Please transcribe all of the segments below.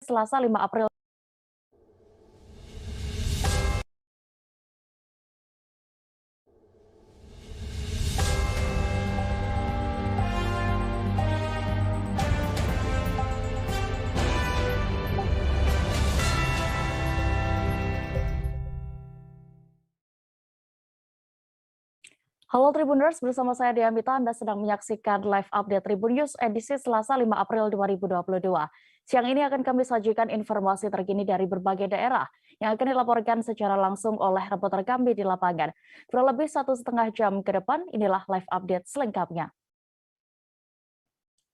Selasa 5 April. Halo Tribuners, bersama saya Dea Mita, Anda sedang menyaksikan live update Tribun News edisi Selasa 5 April 2022. Siang ini akan kami sajikan informasi terkini dari berbagai daerah yang akan dilaporkan secara langsung oleh reporter kami di lapangan. Kurang lebih 1,5 jam ke depan, inilah live update selengkapnya.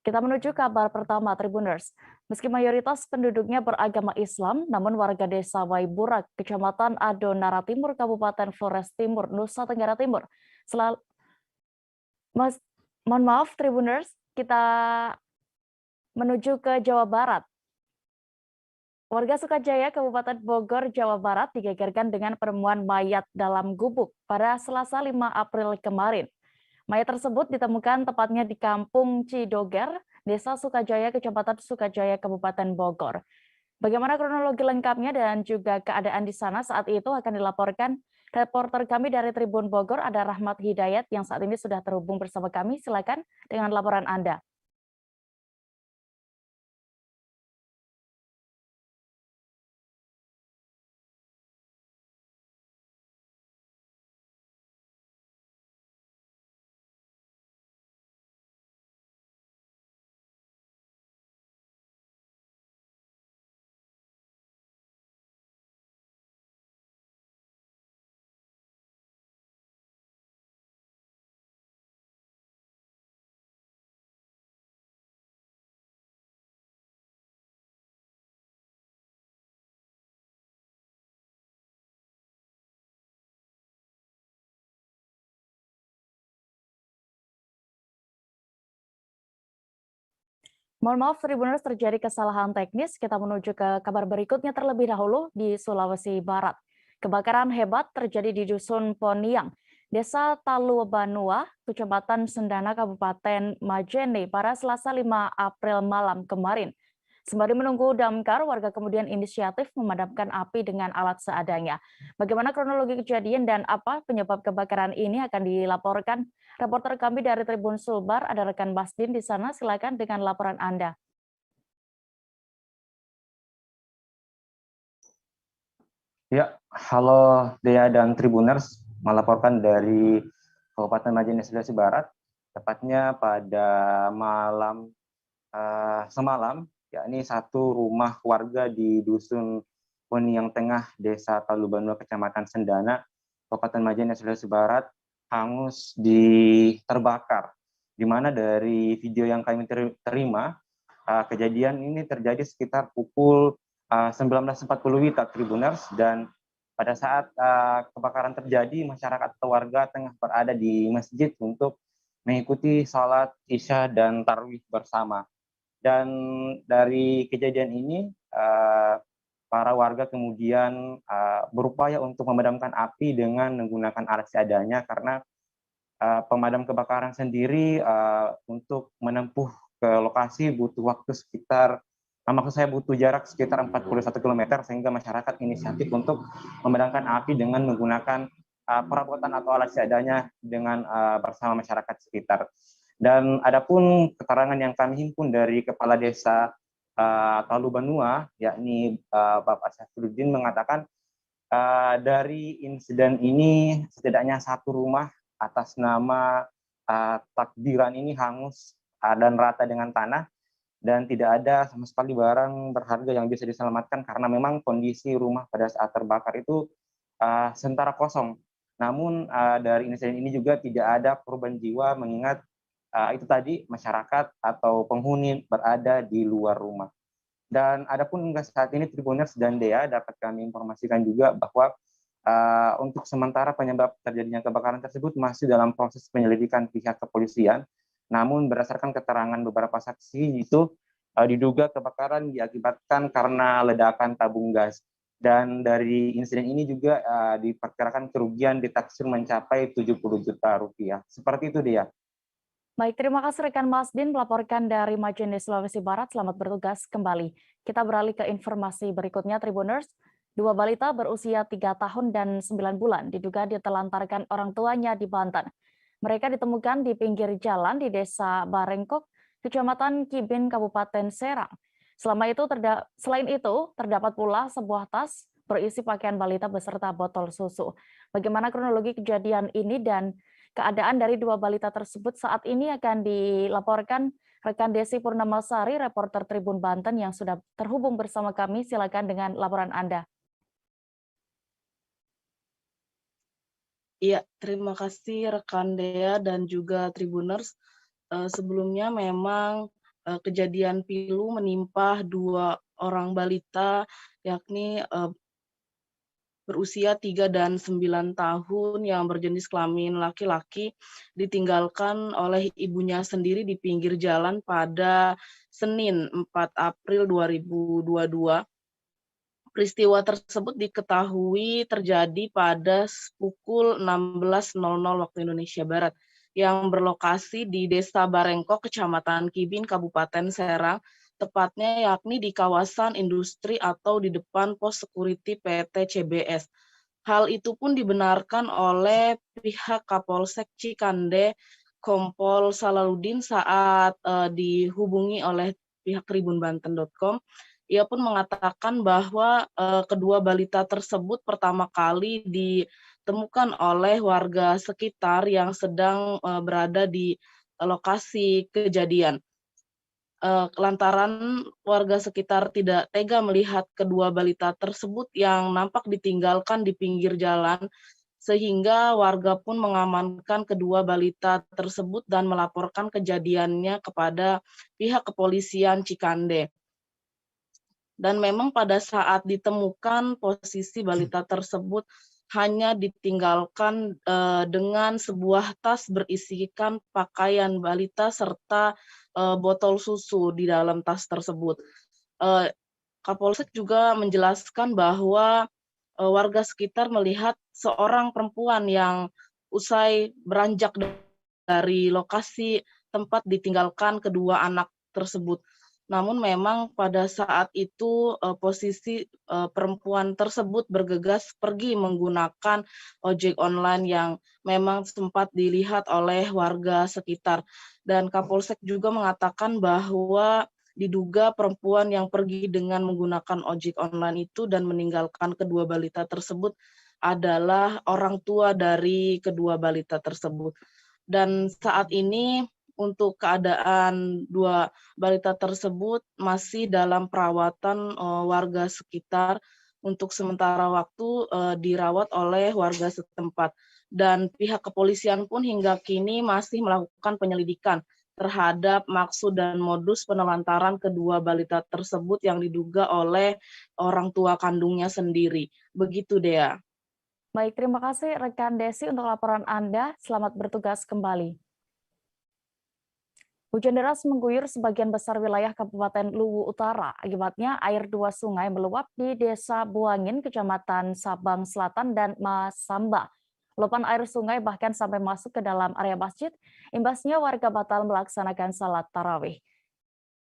Kita menuju kabar pertama Tribuners. Meski mayoritas penduduknya beragama Islam, namun warga desa Waiburak, Kecamatan Adonara Timur, Kabupaten Flores Timur, Nusa Tenggara Timur, mohon maaf Tribuners, kita menuju ke Jawa Barat. Warga Sukajaya, Kabupaten Bogor, Jawa Barat digegerkan dengan penemuan mayat dalam gubuk pada Selasa 5 April kemarin. Mayat tersebut ditemukan tepatnya di Kampung Cidoger, Desa Sukajaya, Kecamatan Sukajaya, Kabupaten Bogor. Bagaimana kronologi lengkapnya dan juga keadaan di sana saat itu akan dilaporkan reporter kami dari Tribun Bogor, ada Rahmat Hidayat yang saat ini sudah terhubung bersama kami. Silakan dengan laporan Anda. Mohon maaf, Tribuners, terjadi kesalahan teknis. Kita menuju ke kabar berikutnya terlebih dahulu di Sulawesi Barat. Kebakaran hebat terjadi di Dusun Poniang, Desa Talubanua, Kecamatan Sendana, Kabupaten Majene pada Selasa 5 April malam kemarin. Sembari menunggu damkar, warga kemudian inisiatif memadamkan api dengan alat seadanya. Bagaimana kronologi kejadian dan apa penyebab kebakaran ini akan dilaporkan reporter kami dari Tribun Sulbar, ada rekan Basdin di sana. Silakan dengan laporan Anda. Ya, halo Dea dan Tribuners, melaporkan dari Kabupaten Majene, Sulawesi Barat, tepatnya pada malam semalam, yakni satu rumah warga di Dusun Poniang Tengah, Desa Talubanua, Kecamatan Sendana, Kabupaten Majene, Sulawesi Barat, hangus terbakar. Di mana dari video yang kami terima, kejadian ini terjadi sekitar pukul 19.40 WITA Tribuners, dan pada saat kebakaran terjadi, masyarakat atau warga tengah berada di masjid untuk mengikuti sholat Isya dan Tarawih bersama. Dan dari kejadian ini, para warga kemudian berupaya untuk memadamkan api dengan menggunakan alat seadanya, karena pemadam kebakaran sendiri untuk menempuh ke lokasi butuh waktu sekitar, maksud saya butuh jarak sekitar 41 km, sehingga masyarakat inisiatif untuk memadamkan api dengan menggunakan perabotan atau alat seadanya dengan bersama masyarakat sekitar. Dan adapun keterangan yang kami himpun dari Kepala Desa Talubanua, yakni Bapak Syafruddin, mengatakan dari insiden ini setidaknya satu rumah atas nama Takdiran ini hangus dan rata dengan tanah, dan tidak ada sama sekali barang berharga yang bisa diselamatkan karena memang kondisi rumah pada saat terbakar itu sementara kosong. Namun dari insiden ini juga tidak ada korban jiwa, mengingat itu tadi masyarakat atau penghuni berada di luar rumah. Dan adapun hingga saat ini Tribuners dan Dea, dapat kami informasikan juga bahwa untuk sementara penyebab terjadinya kebakaran tersebut masih dalam proses penyelidikan pihak kepolisian. Namun berdasarkan keterangan beberapa saksi itu diduga kebakaran diakibatkan karena ledakan tabung gas. Dan dari insiden ini juga diperkirakan kerugian ditaksir mencapai 70 juta rupiah. Seperti itu dia. Baik, terima kasih rekan Masdin melaporkan dari Majene, Sulawesi Barat. Selamat bertugas kembali. Kita beralih ke informasi berikutnya, Tribuners. Dua balita berusia 3 tahun dan 9 bulan diduga ditelantarkan orang tuanya di Banten. Mereka ditemukan di pinggir jalan di Desa Barengkok, Kecamatan Kibin, Kabupaten Serang. Selain itu, terdapat pula sebuah tas berisi pakaian balita beserta botol susu. Bagaimana kronologi kejadian ini dan keadaan dari dua balita tersebut saat ini akan dilaporkan rekan Desi Purnamasari, reporter Tribun Banten yang sudah terhubung bersama kami. Silakan dengan laporan Anda. Iya, terima kasih rekan Dea dan juga Tribuners. Sebelumnya memang kejadian pilu menimpa dua orang balita, yakni berusia 3 dan 9 tahun yang berjenis kelamin laki-laki, ditinggalkan oleh ibunya sendiri di pinggir jalan pada Senin 4 April 2022. Peristiwa tersebut diketahui terjadi pada pukul 16.00 waktu Indonesia Barat, yang berlokasi di Desa Barengkok, Kecamatan Kibin, Kabupaten Serang, tepatnya yakni di kawasan industri atau di depan pos security PT CBS. Hal itu pun dibenarkan oleh pihak Kapolsek Cikande, Kompol Salaludin saat dihubungi oleh pihak tribunbanten.com. Ia pun mengatakan bahwa kedua balita tersebut pertama kali ditemukan oleh warga sekitar yang sedang berada di lokasi kejadian. Lantaran warga sekitar tidak tega melihat kedua balita tersebut yang nampak ditinggalkan di pinggir jalan, sehingga warga pun mengamankan kedua balita tersebut dan melaporkan kejadiannya kepada pihak kepolisian Cikande. Dan memang pada saat ditemukan posisi balita tersebut hanya ditinggalkan dengan sebuah tas berisikan pakaian balita serta botol susu di dalam tas tersebut. Kapolsek juga menjelaskan bahwa warga sekitar melihat seorang perempuan yang usai beranjak dari lokasi tempat ditinggalkan kedua anak tersebut. Namun memang pada saat itu posisi perempuan tersebut bergegas pergi menggunakan ojek online yang memang sempat dilihat oleh warga sekitar. Dan Kapolsek juga mengatakan bahwa diduga perempuan yang pergi dengan menggunakan ojek online itu dan meninggalkan kedua balita tersebut adalah orang tua dari kedua balita tersebut. Dan saat ini untuk keadaan dua balita tersebut masih dalam perawatan warga sekitar, untuk sementara waktu dirawat oleh warga setempat. Dan pihak kepolisian pun hingga kini masih melakukan penyelidikan terhadap maksud dan modus penelantaran kedua balita tersebut yang diduga oleh orang tua kandungnya sendiri. Begitu, Dea. Baik, terima kasih rekan Desi untuk laporan Anda. Selamat bertugas kembali. Hujan deras mengguyur sebagian besar wilayah Kabupaten Luwu Utara. Akibatnya air dua sungai meluap di Desa Buangin, Kecamatan Sabang Selatan dan Masamba. Luapan air sungai bahkan sampai masuk ke dalam area masjid. Imbasnya warga batal melaksanakan salat tarawih.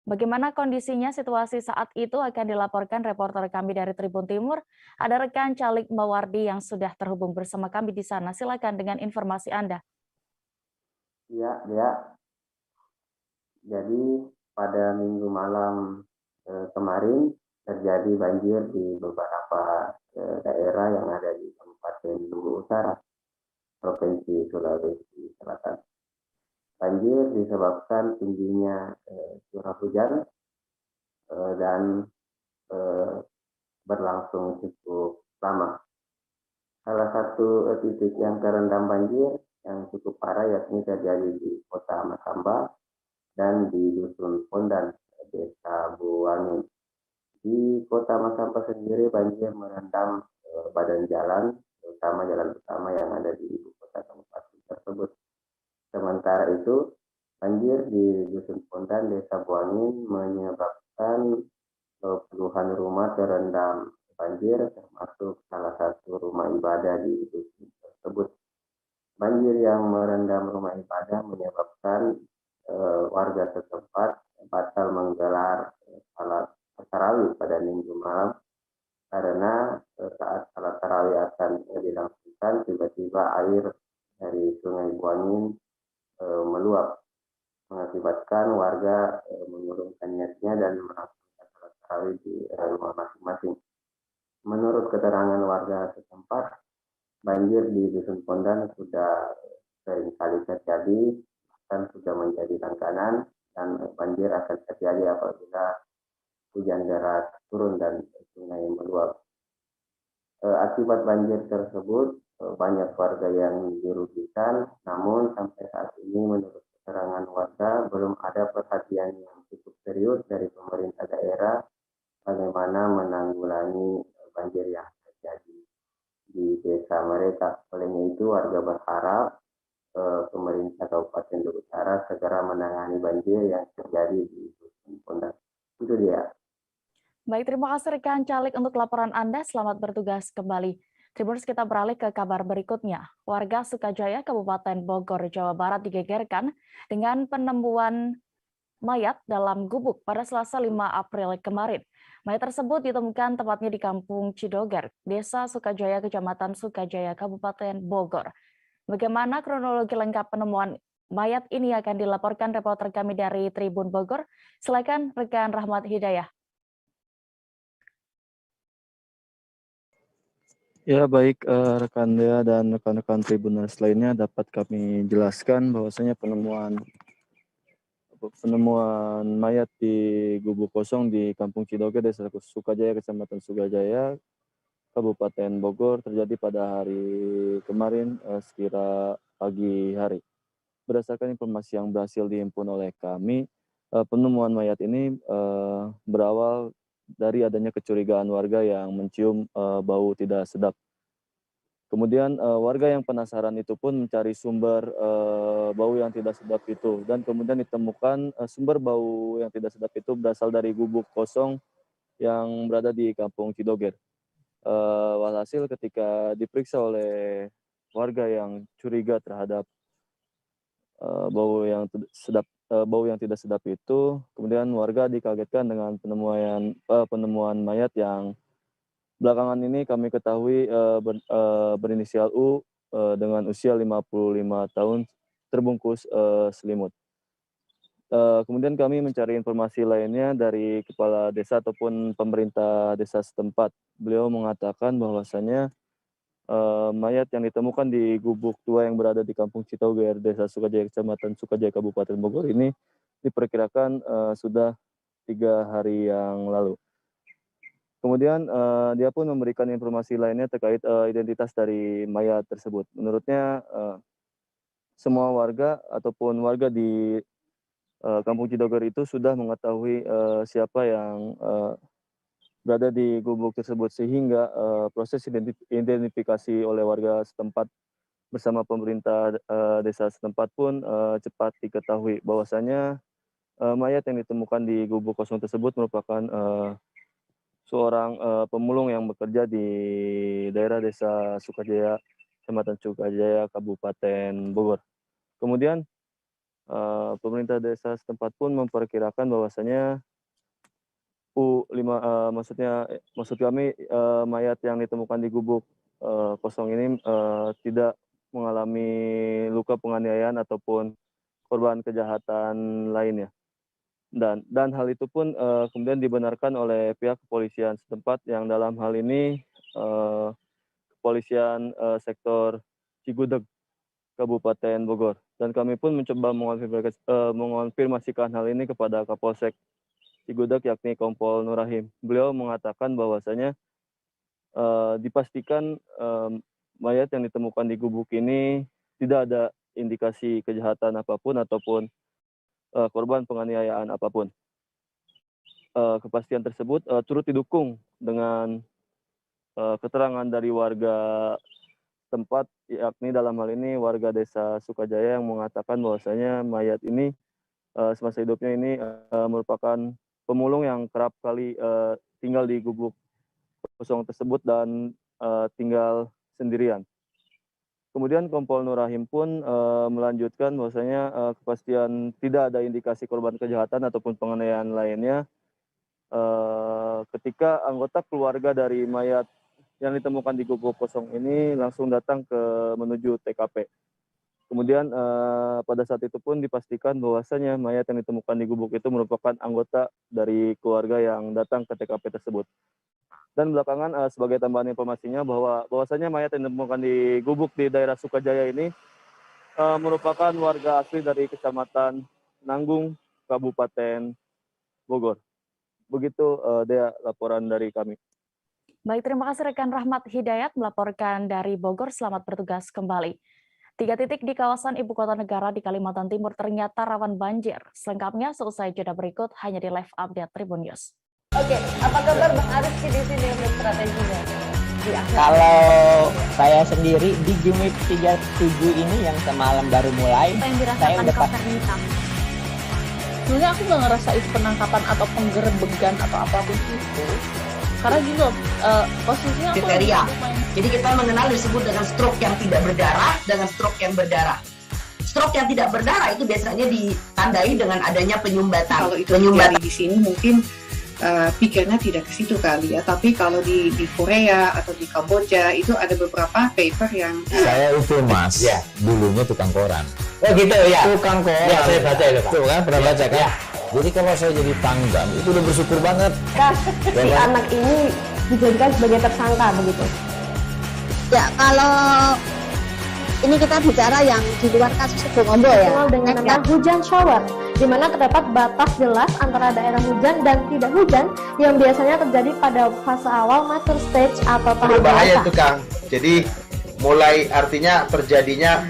Bagaimana kondisinya situasi saat itu akan dilaporkan reporter kami dari Tribun Timur. Ada rekan Calik Mawardi yang sudah terhubung bersama kami di sana. Silakan dengan informasi Anda. Iya, ya. Jadi pada minggu malam kemarin terjadi banjir di beberapa daerah yang ada di Kabupaten Luwu Utara, Provinsi Sulawesi Selatan. Banjir disebabkan tingginya curah hujan dan berlangsung cukup lama. Salah satu titik yang terendam banjir yang cukup parah yakni terjadi di Kota Masamba dan di Dusun Pondan, Desa Buangin. Di Kota Masamba sendiri banjir merendam badan jalan, terutama jalan utama yang ada di ibu kota kabupaten tersebut. Sementara itu, banjir di Dusun Pondan, Desa Buangin menyebabkan puluhan rumah terendam banjir, termasuk salah satu rumah ibadah di dusun tersebut. Banjir yang merendam rumah ibadah menyebabkan Minggu malam karena saat salat tarawih akan dilangsungkan tiba-tiba air dari Sungai Buangin meluap mengakibatkan warga mengurungkan niatnya dan melangsungkan salat tarawih di rumah masing-masing. Menurut keterangan warga setempat, banjir di Dusun Pondan sudah sering kali terjadi, bahkan sudah menjadi langganan, dan banjir akan terjadi apabila hujan deras turun dan sungai meluap. Akibat banjir tersebut, banyak warga yang dirugikan, namun sampai saat ini menurut keterangan warga belum ada perhatian yang cukup serius dari pemerintah daerah bagaimana menanggulangi banjir yang terjadi di desa mereka. Olehnya itu warga berharap pemerintah Kabupaten Luwu Utara segera menangani banjir yang terjadi di Dusun Pondan. Itu dia. Baik, terima kasih rekan Calik untuk laporan Anda. Selamat bertugas kembali. Tribuners, kita beralih ke kabar berikutnya. Warga Sukajaya, Kabupaten Bogor, Jawa Barat digegerkan dengan penemuan mayat dalam gubuk pada Selasa 5 April kemarin. Mayat tersebut ditemukan tepatnya di Kampung Cidoger, Desa Sukajaya, Kecamatan Sukajaya, Kabupaten Bogor. Bagaimana kronologi lengkap penemuan mayat ini akan dilaporkan reporter kami dari Tribun Bogor. Silakan rekan Rahmat Hidayah. Ya baik, rekan Dea dan rekan-rekan Tribuners lainnya dapat kami jelaskan bahwasanya penemuan mayat di gubuk kosong di Kampung Cidoge, Desa Sukajaya, Kecamatan Sukajaya, Kabupaten Bogor terjadi pada hari kemarin sekira pagi hari. Berdasarkan informasi yang berhasil dihimpun oleh kami, penemuan mayat ini berawal dari adanya kecurigaan warga yang mencium bau tidak sedap. Kemudian warga yang penasaran itu pun mencari sumber bau yang tidak sedap itu, dan kemudian ditemukan sumber bau yang tidak sedap itu berasal dari gubuk kosong yang berada di Kampung Cidoger. Walhasil ketika diperiksa oleh warga yang curiga terhadap bau yang tidak sedap itu, kemudian warga dikagetkan dengan penemuan mayat yang belakangan ini kami ketahui berinisial U dengan usia 55 tahun terbungkus selimut. Kemudian kami mencari informasi lainnya dari kepala desa ataupun pemerintah desa setempat. Beliau mengatakan bahwasanya mayat yang ditemukan di gubuk tua yang berada di Kampung Citoger, Desa Sukajaya, Kecamatan Sukajaya, Kabupaten Bogor ini diperkirakan sudah 3 hari yang lalu. Kemudian dia pun memberikan informasi lainnya terkait identitas dari mayat tersebut. Menurutnya semua warga ataupun warga di Kampung Cidoger itu sudah mengetahui siapa yang berada di gubuk tersebut, sehingga proses identifikasi oleh warga setempat bersama pemerintah desa setempat pun cepat diketahui bahwasanya mayat yang ditemukan di gubuk kosong tersebut merupakan seorang pemulung yang bekerja di daerah Desa Sukajaya, Kecamatan Sukajaya, Kabupaten Bogor. Kemudian pemerintah desa setempat pun memperkirakan bahwasanya maksud kami mayat yang ditemukan di gubuk kosong ini tidak mengalami luka penganiayaan ataupun korban kejahatan lainnya. Dan hal itu pun kemudian dibenarkan oleh pihak kepolisian setempat, yang dalam hal ini kepolisian sektor Cigudeg, Kabupaten Bogor. Dan kami pun mencoba mengonfirmasikan hal ini kepada Kapolsek Cigudeg, yakni Kompol Nurrahim. Beliau mengatakan bahwasanya dipastikan mayat yang ditemukan di gubuk ini tidak ada indikasi kejahatan apapun ataupun korban penganiayaan apapun. Kepastian tersebut turut didukung dengan keterangan dari warga tempat, yakni dalam hal ini warga Desa Sukajaya, yang mengatakan bahwasanya mayat ini semasa hidupnya ini merupakan pemulung yang kerap kali tinggal di gubuk kosong tersebut dan tinggal sendirian. Kemudian Kompol Nurrahim pun melanjutkan bahwasanya kepastian tidak ada indikasi korban kejahatan ataupun penganiayaan lainnya ketika anggota keluarga dari mayat yang ditemukan di Gubuk Kosong ini langsung datang menuju TKP. Kemudian pada saat itu pun dipastikan bahwasanya mayat yang ditemukan di gubuk itu merupakan anggota dari keluarga yang datang ke TKP tersebut. Dan belakangan sebagai tambahan informasinya bahwasanya mayat yang ditemukan di gubuk di daerah Sukajaya ini merupakan warga asli dari Kecamatan Nanggung, Kabupaten Bogor. Begitu Dea laporan dari kami. Baik, terima kasih rekan Rahmat Hidayat melaporkan dari Bogor. Selamat bertugas kembali. 3 titik di kawasan ibu kota negara di Kalimantan Timur ternyata rawan banjir. Selengkapnya seusai jeda berikut hanya di live update Tribun News. Oke, apa kabar Bang Arif di sini untuk strateginya? Kalau saya sendiri di Gimik 37 ini yang semalam baru mulai, saya udah pasti. Sebenarnya aku nggak ngerasa itu penangkapan atau penggerebegan atau apapun itu. Karena gitu, posisinya aku kriteria. Jadi kita mengenal disebut dengan stroke yang tidak berdarah dengan stroke yang berdarah. Stroke yang tidak berdarah itu biasanya ditandai dengan adanya penyumbatan. Kalau itu terjadi di sini mungkin pikirnya tidak ke situ kali ya. Tapi kalau di Korea atau di Kamboja itu ada beberapa paper yang saya itu Mas, ya, dulunya tukang koran. Oh gitu ya. Tukang koran. Ya, saya baca itu Pak. Tuh kan pernah baca kan? Ya. Jadi kalau saya jadi pangdam itu udah bersyukur banget. Si anak ini dijadikan sebagai tersangka begitu. Ya, kalau ini kita bicara yang di luar kasus Bongombo ya. Dengan nama hujan shower, di mana terdapat batas jelas antara daerah hujan dan tidak hujan yang biasanya terjadi pada fase awal mature stage atau tahap berbahaya dewasa. itu Kang. Jadi mulai artinya terjadinya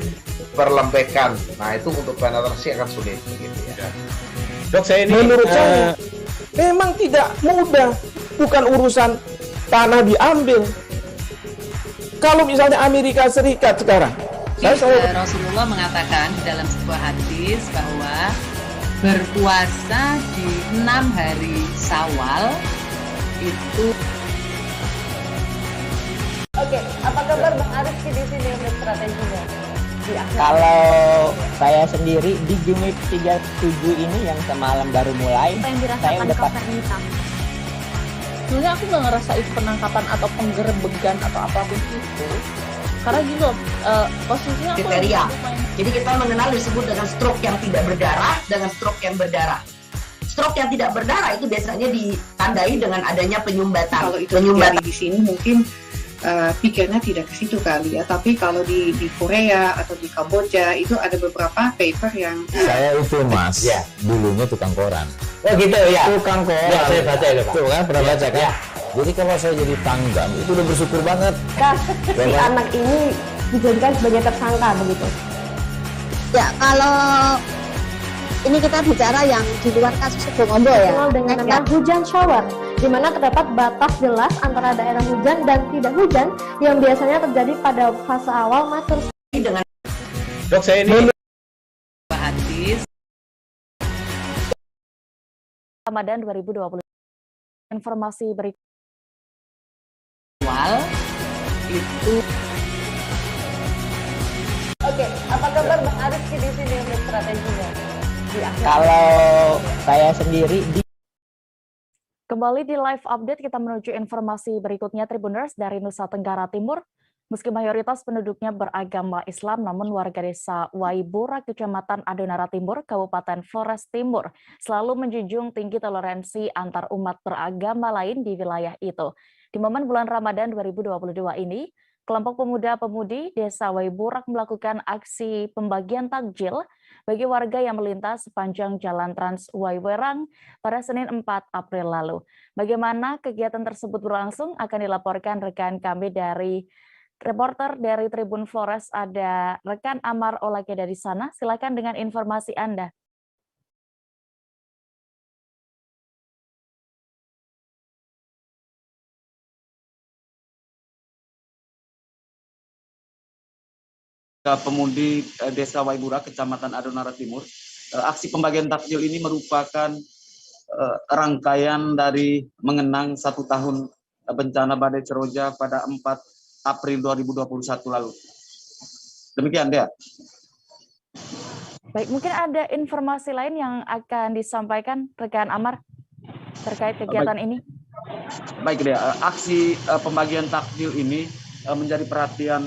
perlembekan. Nah itu untuk penetrasi akan sulit. Gitu ya. Dok, saya ini menurut saya memang tidak mudah, bukan urusan tanah diambil. Kalau misalnya Amerika Serikat sekarang, Rasulullah mengatakan di dalam sebuah hadis bahwa berpuasa di 6 hari Syawal itu. Oke, apa kabar Bang Arif di sini untuk strateginya? Kalau saya sendiri di Gimik 37 ini yang semalam baru mulai, saya udah pasti. Sebenarnya aku nggak ngerasa itu penangkapan atau penggerebegan atau apapun itu. Karena gitu, posisinya aku kriteria. Jadi kita mengenal disebut dengan stroke yang tidak berdarah dengan stroke yang berdarah. Stroke yang tidak berdarah itu biasanya ditandai dengan adanya penyumbatan. Kalau itu terjadi di sini mungkin pikirnya tidak ke situ kali ya. Tapi kalau di Korea atau di Kamboja itu ada beberapa paper yang saya itu Mas, ya, dulunya tukang koran. Oh gitu ya. Tukang koran. Ya, saya baca itu Pak. Tuh kan pernah baca kan? Ya. Jadi kalau saya jadi pangdam itu udah bersyukur banget. Si anak ini dijadikan sebagai tersangka begitu. Ya, kalau ini kita bicara yang di luar kasus Bongombo ya. Dengan nama hujan shower, di mana terdapat batas jelas antara daerah hujan dan tidak hujan yang biasanya terjadi pada fase awal mature stage. Dengan Dok, saya ini hadis Ramadan 2020. Informasi berikut. itu. Oke, apa kabar Bang Arif di sini untuk strateginya? Kalau saya sendiri di Kembali di live update kita menuju informasi berikutnya Tribuners dari Nusa Tenggara Timur. Meski mayoritas penduduknya beragama Islam, namun warga desa Waibura, Kecamatan Adonara Timur, Kabupaten Flores Timur, selalu menjunjung tinggi toleransi antar umat beragama lain di wilayah itu. Di momen bulan Ramadan 2022 ini, kelompok pemuda-pemudi desa Waiburak melakukan aksi pembagian takjil bagi warga yang melintas sepanjang Jalan Trans Waiwerang pada Senin 4 April lalu. Bagaimana kegiatan tersebut berlangsung akan dilaporkan rekan kami dari reporter dari Tribun Flores, ada rekan Amar Olake dari sana. Silakan dengan informasi Anda. Pemudi Desa Waibura, Kecamatan Adonara Timur. Aksi pembagian takjil ini merupakan rangkaian dari mengenang 1 tahun bencana badai Seroja pada 4 April 2021 lalu. Demikian, Dea. Baik, mungkin ada informasi lain yang akan disampaikan rekan Amar terkait kegiatan ini? Baik deh, aksi pembagian takjil ini menjadi perhatian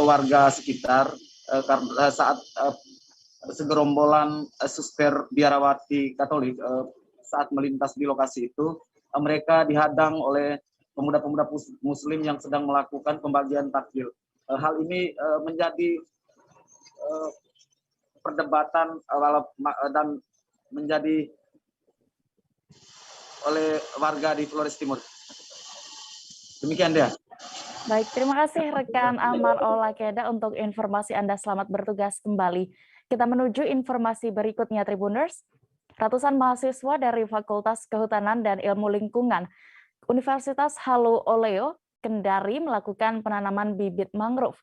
warga sekitar karena saat segerombolan suster biarawati Katolik saat melintas di lokasi itu, mereka dihadang oleh pemuda-pemuda Muslim yang sedang melakukan pembagian takjil. Hal ini menjadi perdebatan dan menjadi oleh warga di Flores Timur. Demikian dia. Baik, terima kasih rekan Amar Olakeda untuk informasi Anda. Selamat bertugas kembali. Kita menuju informasi berikutnya, Tribuners. Ratusan mahasiswa dari Fakultas Kehutanan dan Ilmu Lingkungan Universitas Halu Oleo, Kendari melakukan penanaman bibit mangrove.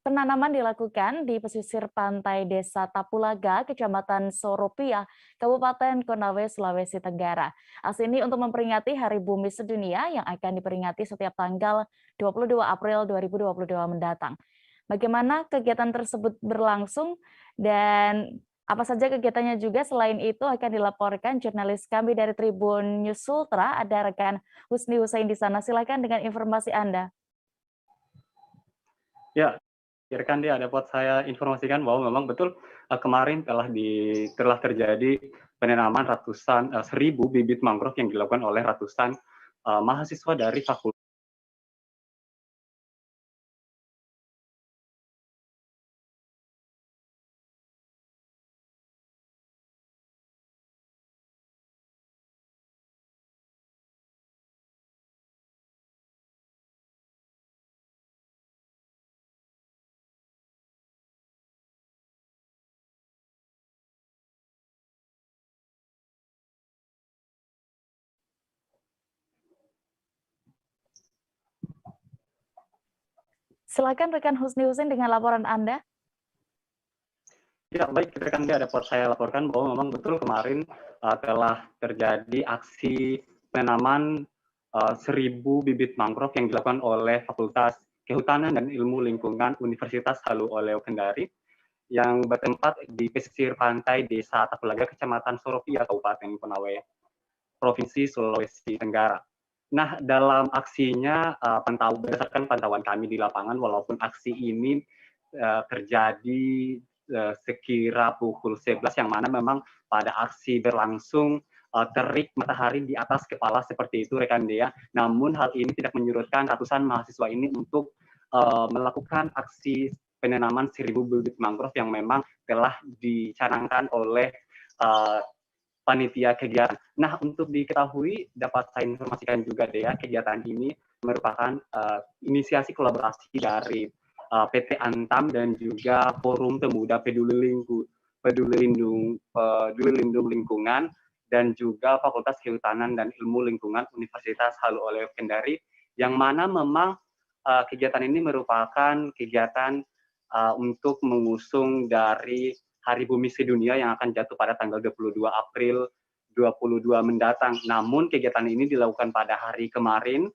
Penanaman dilakukan di pesisir pantai Desa Tapulaga, Kecamatan Soropia, Kabupaten Konawe, Sulawesi Tenggara. Aksi ini untuk memperingati Hari Bumi Sedunia yang akan diperingati setiap tanggal 22 April 2022 mendatang. Bagaimana kegiatan tersebut berlangsung dan apa saja kegiatannya juga, selain itu akan dilaporkan jurnalis kami dari Tribun News Sultra, ada rekan Husni Hussein di sana. Silakan dengan informasi Anda. Ya, rekan dia dapat saya informasikan bahwa memang betul kemarin telah terjadi penanaman ratusan 1.000 bibit mangrove yang dilakukan oleh ratusan mahasiswa dari Fakultas. Silakan rekan Husni Hussein dengan laporan Anda. Ya, baik rekan dia dapat saya laporkan bahwa memang betul kemarin telah terjadi aksi penanaman 1.000 bibit mangrove yang dilakukan oleh Fakultas Kehutanan dan Ilmu Lingkungan Universitas Halu Oleo Kendari yang bertempat di pesisir pantai Desa Tapulaga, Kecamatan Soropia, Kabupaten Konawe, Provinsi Sulawesi Tenggara. Nah, dalam aksinya, berdasarkan pantauan kami di lapangan, walaupun aksi ini terjadi sekira pukul 11, yang mana memang pada aksi berlangsung terik matahari di atas kepala seperti itu, rekan Dea. Namun hal ini tidak menyurutkan ratusan mahasiswa ini untuk melakukan aksi penanaman 1.000 bibit mangrove yang memang telah dicanangkan oleh panitia kegiatan. Nah, untuk diketahui, dapat saya informasikan juga Dea, kegiatan ini merupakan inisiasi kolaborasi dari PT Antam dan juga Forum Pemuda Peduli Lindung Lingkungan dan juga Fakultas Kehutanan dan Ilmu Lingkungan Universitas Halu Oleo Kendari, yang mana memang kegiatan ini merupakan kegiatan untuk mengusung dari Hari Bumi Sedunia yang akan jatuh pada tanggal 22 April 2022 mendatang. Namun kegiatan ini dilakukan pada hari kemarin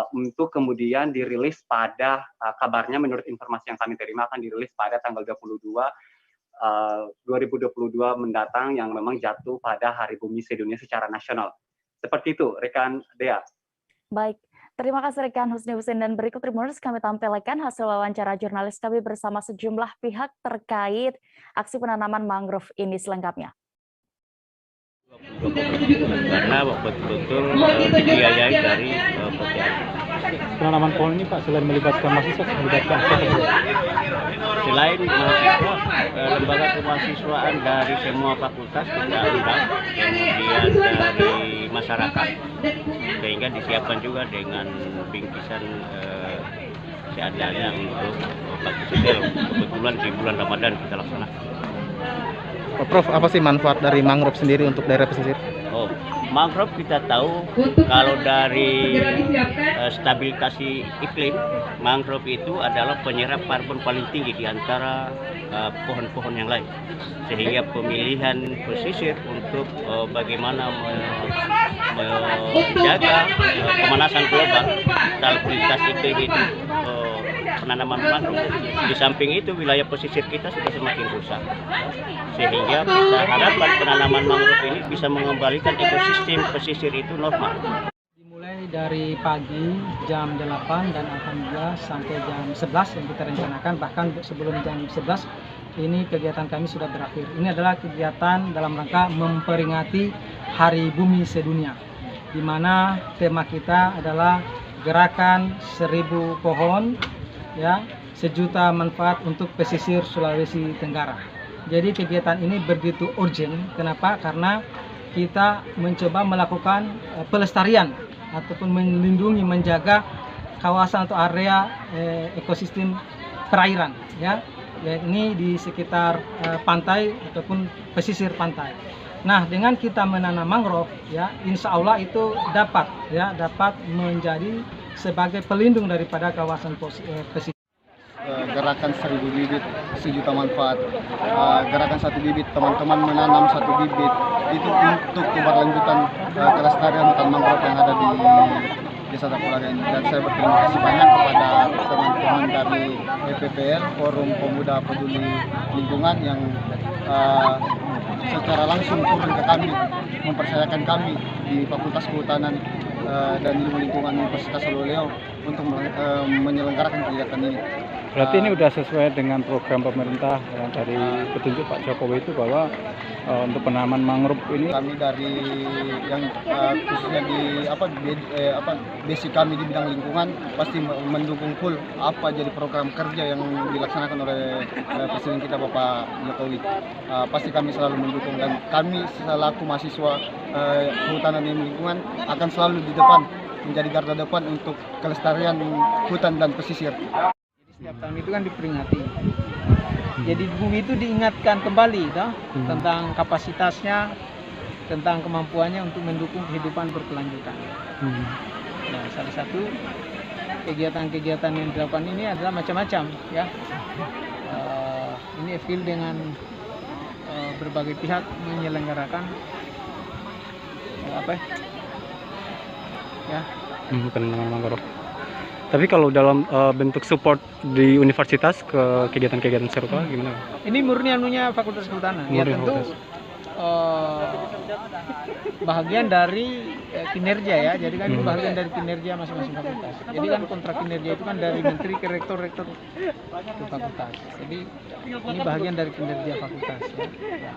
untuk kemudian dirilis pada kabarnya menurut informasi yang kami terima akan dirilis pada tanggal 22 2022 mendatang yang memang jatuh pada Hari Bumi Sedunia secara nasional. Seperti itu, rekan Dea. Baik. Terima kasih rekan Husni Hussein, dan berikut Tribuners kami tampilkan hasil wawancara jurnalis kami bersama sejumlah pihak terkait aksi penanaman mangrove ini selengkapnya. Karena betul-betul dibiayai dari penanaman pohon ini Pak, selain melibatkan mahasiswa, melibatkan selain mahasiswa, lembaga kemahasiswaan dari semua fakultas kita undang, kemudian dari masyarakat, sehingga disiapkan juga dengan bingkisan seadanya untuk takjil. Kebetulan di bulan Ramadan kita laksanakan. Prof, apa sih manfaat dari mangrove sendiri untuk daerah pesisir? Oh, mangrove kita tahu kalau dari stabilitas iklim, mangrove itu adalah penyerap karbon paling tinggi di antara pohon-pohon yang lain. Sehingga pemilihan pesisir untuk bagaimana menjaga pemanasan global, stabilitas iklim itu penanaman mangrove. Di samping itu wilayah pesisir kita sudah semakin rusak, sehingga kita harapkan penanaman mangrove ini bisa mengembalikan ekosistem pesisir itu normal. Dimulai dari pagi jam 8 dan alhamdulillah sampai jam 11 yang kita rencanakan, bahkan sebelum jam 11 ini kegiatan kami sudah berakhir. Ini adalah kegiatan dalam rangka memperingati Hari Bumi Sedunia, di mana tema kita adalah gerakan 1000 pohon, ya, 1 juta manfaat untuk pesisir Sulawesi Tenggara. Jadi kegiatan ini begitu urgent. Kenapa? Karena kita mencoba melakukan pelestarian ataupun melindungi, menjaga kawasan atau area ekosistem perairan, ya, yakni di sekitar pantai ataupun pesisir pantai. Nah, dengan kita menanam mangrove, ya, insya Allah itu dapat menjadi sebagai pelindung daripada kawasan pesisir. Gerakan 1000 bibit 1 juta manfaat, gerakan 1 bibit, teman-teman menanam 1 bibit itu untuk keberlanjutan kelestarian hutan mangrove yang ada di Desa Tapulaga ini. Dan saya berterima kasih banyak kepada teman-teman dari FPPL, Forum Pemuda Peduli Lingkungan, yang secara langsung turun ke kami, mempercayakan kami di Fakultas Kehutanan dan Ilmu Lingkungan Universitas Sololeo untuk menyelenggarakan kegiatan ini. Berarti ini sudah sesuai dengan program pemerintah yang dari petunjuk Pak Jokowi itu bahwa untuk penanaman mangrove ini kami dari yang khususnya di basic kami di bidang lingkungan pasti mendukung full apa jadi program kerja yang dilaksanakan oleh Presiden kita Bapak Jokowi. Pasti kami selalu mendukung, dan kami selaku mahasiswa kehutanan dan lingkungan akan selalu di depan, menjadi garda depan untuk kelestarian hutan dan pesisir. Setiap tahun itu kan diperingati. Jadi bumi itu diingatkan kembali tentang kapasitasnya, tentang kemampuannya untuk mendukung kehidupan berkelanjutan. Nah, salah satu kegiatan-kegiatan yang dilakukan ini adalah macam-macam, ya. Ini EFIL dengan berbagai pihak menyelenggarakan penanaman mangrove. Tapi kalau dalam bentuk support di universitas ke kegiatan-kegiatan serupa gimana? Ini murni anunya Fakultas Kehutanan. Ya tentu bahagian dari kinerja, ya. Jadi kan itu bahagian dari kinerja masing-masing fakultas. Jadi kan kontrak kinerja itu kan dari menteri ke rektor-rektor ke fakultas. Jadi ini bahagian dari kinerja fakultas, ya.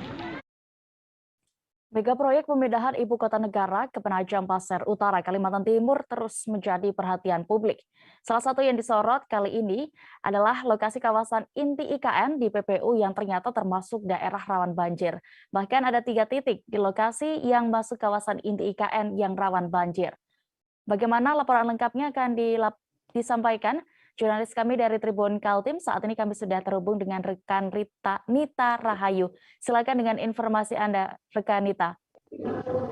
Mega proyek pemindahan ibu kota negara ke Penajam Pasir Utara, Kalimantan Timur terus menjadi perhatian publik. Salah satu yang disorot kali ini adalah lokasi kawasan inti IKN di PPU yang ternyata termasuk daerah rawan banjir. Bahkan ada 3 titik di lokasi yang masuk kawasan inti IKN yang rawan banjir. Bagaimana laporan lengkapnya akan disampaikan jurnalis kami dari Tribun Kaltim. Saat ini kami sudah terhubung dengan rekan Nita Rahayu. Silakan dengan informasi Anda, rekan Nita.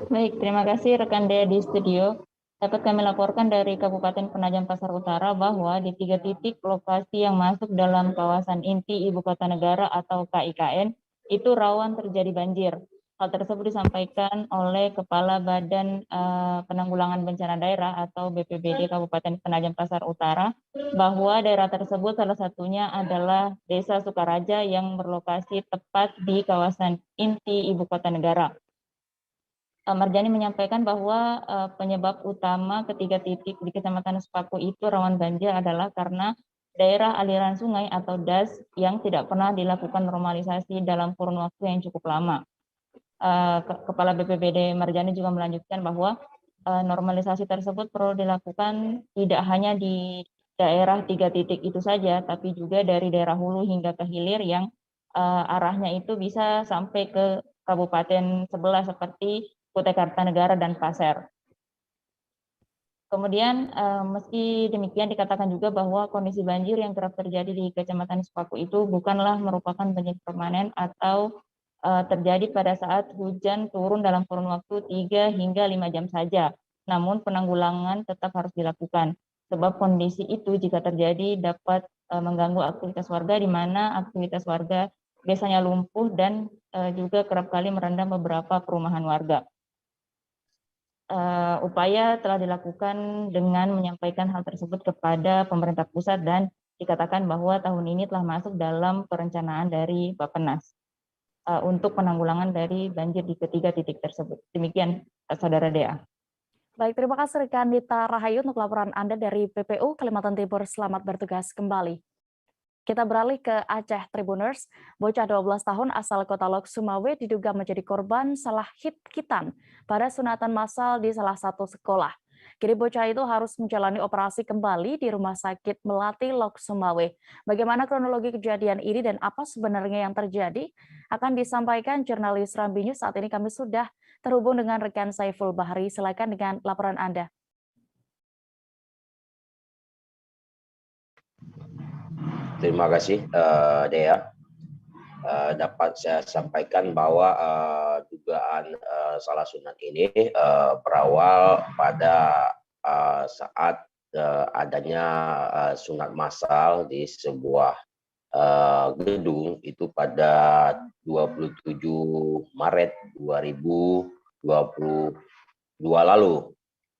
Baik, terima kasih rekan Dea di studio. Dapat kami laporkan dari Kabupaten Penajam Pasir Utara bahwa di 3 titik lokasi yang masuk dalam kawasan inti Ibu Kota Negara atau KIKN itu rawan terjadi banjir. Hal tersebut disampaikan oleh Kepala Badan Penanggulangan Bencana Daerah atau BPBD Kabupaten Penajam Pasir Utara, bahwa daerah tersebut salah satunya adalah Desa Sukaraja yang berlokasi tepat di kawasan inti Ibu Kota Negara. Marjani menyampaikan bahwa penyebab utama ketiga titik di Kecamatan Sepaku itu rawan banjir adalah karena daerah aliran sungai atau DAS yang tidak pernah dilakukan normalisasi dalam kurun waktu yang cukup lama. Kepala BPBD Marjani juga melanjutkan bahwa normalisasi tersebut perlu dilakukan tidak hanya di daerah 3 titik itu saja, tapi juga dari daerah hulu hingga ke hilir yang arahnya itu bisa sampai ke kabupaten sebelah seperti Kutai Kartanegara dan Pasir. Kemudian meski demikian dikatakan juga bahwa kondisi banjir yang kerap terjadi di Kecamatan Sepaku itu bukanlah merupakan banjir permanen atau terjadi pada saat hujan turun dalam kurun waktu 3 hingga 5 jam saja. Namun penanggulangan tetap harus dilakukan. Sebab kondisi itu jika terjadi dapat mengganggu aktivitas warga, di mana aktivitas warga biasanya lumpuh dan juga kerap kali merendam beberapa perumahan warga. Upaya telah dilakukan dengan menyampaikan hal tersebut kepada pemerintah pusat dan dikatakan bahwa tahun ini telah masuk dalam perencanaan dari Bappenas untuk penanggulangan dari banjir di ketiga titik tersebut. Demikian, Saudara Dea. Baik, terima kasih rekan Dita Rahayu untuk laporan Anda dari PPU Kalimantan Timur. Selamat bertugas kembali. Kita beralih ke Aceh Tribuners. Bocah 12 tahun asal Kota Lok Sumawe diduga menjadi korban salah hitan pada sunatan massal di salah satu sekolah. Kini bocah itu harus menjalani operasi kembali di Rumah Sakit Melati Lok Sumawe. Bagaimana kronologi kejadian ini dan apa sebenarnya yang terjadi akan disampaikan jurnalis Rambi News. Saat ini kami sudah terhubung dengan rekan Saiful Bahri. Silakan dengan laporan Anda. Terima kasih, Dea. Dapat saya sampaikan bahwa dugaan salah sunat ini berawal pada saat adanya sunat massal di sebuah gedung itu pada 27 Maret 2022 lalu.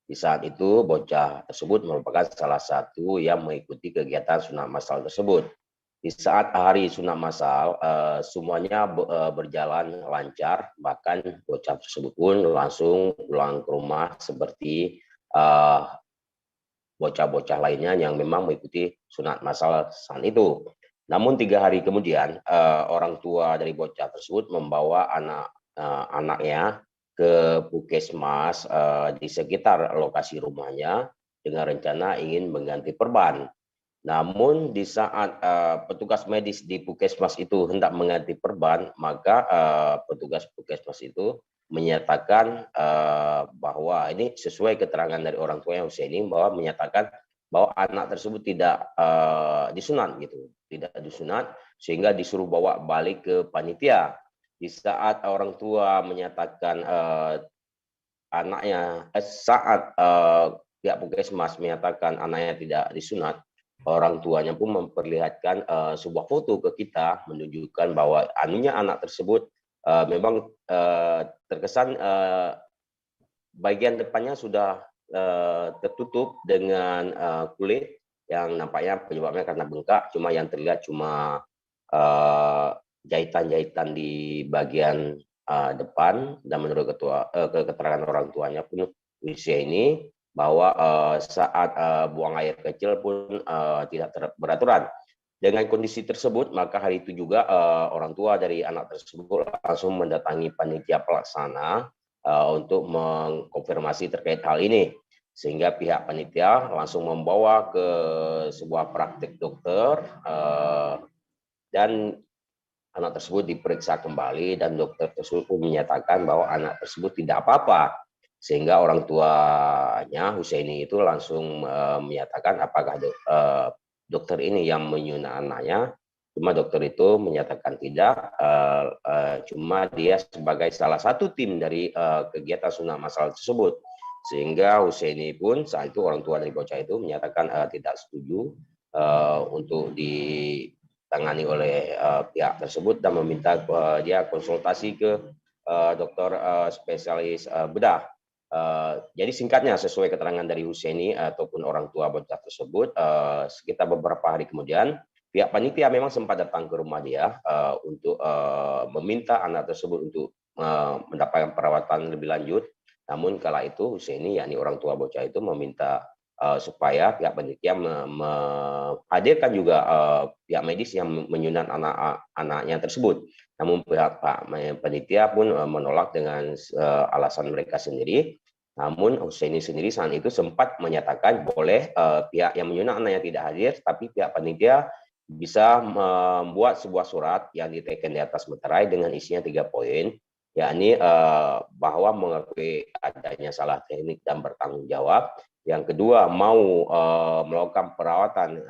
Di saat itu bocah tersebut merupakan salah satu yang mengikuti kegiatan sunat massal tersebut. Di saat hari sunat massal, semuanya berjalan lancar, bahkan bocah tersebut pun langsung pulang ke rumah seperti bocah-bocah lainnya yang memang mengikuti sunat massal saat itu. Namun 3 hari kemudian, orang tua dari bocah tersebut membawa anaknya ke puskesmas di sekitar lokasi rumahnya dengan rencana ingin mengganti perban. Namun di saat petugas medis di puskesmas itu hendak mengganti perban, maka petugas puskesmas itu menyatakan bahwa ini sesuai keterangan dari orang tua yang usia ini, bahwa menyatakan bahwa anak tersebut tidak disunat gitu, tidak disunat, sehingga disuruh bawa balik ke panitia. Di saat orang tua menyatakan anaknya, saat pihak puskesmas menyatakan anaknya tidak disunat, orang tuanya pun memperlihatkan sebuah foto ke kita menunjukkan bahwa anak tersebut memang terkesan bagian depannya sudah tertutup dengan kulit yang nampaknya penyebabnya karena bengkak, cuma yang terlihat cuma jahitan-jahitan di bagian depan. Dan menurut keterangan orang tuanya pun usia ini, bahwa saat buang air kecil pun tidak beraturan. Dengan kondisi tersebut, maka hari itu juga orang tua dari anak tersebut langsung mendatangi panitia pelaksana untuk mengkonfirmasi terkait hal ini. Sehingga pihak panitia langsung membawa ke sebuah praktik dokter dan anak tersebut diperiksa kembali, dan dokter tersebut pun menyatakan bahwa anak tersebut tidak apa-apa. Sehingga orang tuanya Husaini itu langsung menyatakan apakah dokter ini yang menyunat anaknya. Cuma dokter itu menyatakan tidak, cuma dia sebagai salah satu tim dari kegiatan sunat massal tersebut. Sehingga Husaini pun saat itu orang tua dari bocah itu menyatakan tidak setuju untuk ditangani oleh pihak tersebut, dan meminta dia konsultasi ke dokter spesialis bedah. Jadi singkatnya, sesuai keterangan dari Husaini ataupun orang tua bocah tersebut, sekitar beberapa hari kemudian pihak panitia memang sempat datang ke rumah dia untuk meminta anak tersebut untuk mendapatkan perawatan lebih lanjut. Namun kala itu Husaini, yakni orang tua bocah itu, meminta supaya pihak panitia menghadirkan juga pihak medis yang menyunat anaknya tersebut. Namun pihak panitia pun menolak dengan alasan mereka sendiri. Namun Husaini sendiri saat itu sempat menyatakan boleh pihak yang menyunat anaknya tidak hadir, tapi pihak panitia bisa membuat sebuah surat yang diteken di atas meterai dengan isinya 3 poin, yakni bahwa mengakui adanya salah teknik dan bertanggung jawab. Yang kedua, mau melakukan perawatan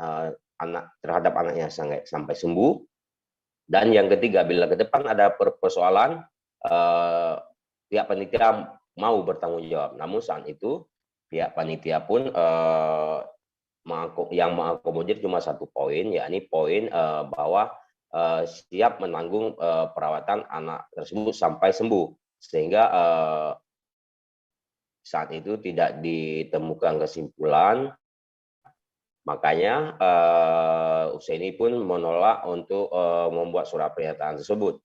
terhadap anaknya sampai sembuh. Dan yang ketiga, bila ke depan ada persoalan, pihak panitia mau bertanggung jawab. Namun saat itu pihak panitia pun yang mengakomodir cuma 1 poin, yakni poin bahwa siap menanggung perawatan anak tersebut sampai sembuh. Sehingga saat itu tidak ditemukan kesimpulan Makanya Husaini pun menolak untuk membuat surat pernyataan tersebut.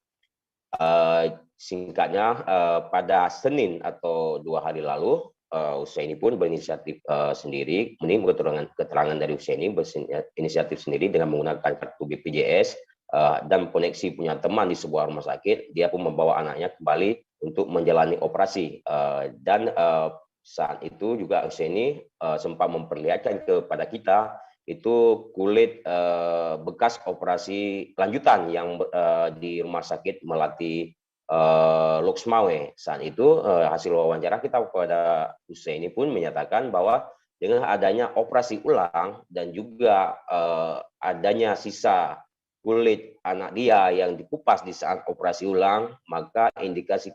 Singkatnya, pada Senin atau 2 hari lalu, Husaini pun berinisiatif sendiri, menurut keterangan dari Husaini, berinisiatif sendiri dengan menggunakan kartu BPJS dan koneksi punya teman di sebuah rumah sakit. Dia pun membawa anaknya kembali untuk menjalani operasi. Dan saat itu juga Husaini sempat memperlihatkan kepada kita itu kulit bekas operasi lanjutan yang di rumah sakit Melati Loksmawe. Saat itu hasil wawancara kita kepada Husaini pun menyatakan bahwa dengan adanya operasi ulang dan juga adanya sisa kulit anak dia yang dikupas di saat operasi ulang, maka indikasi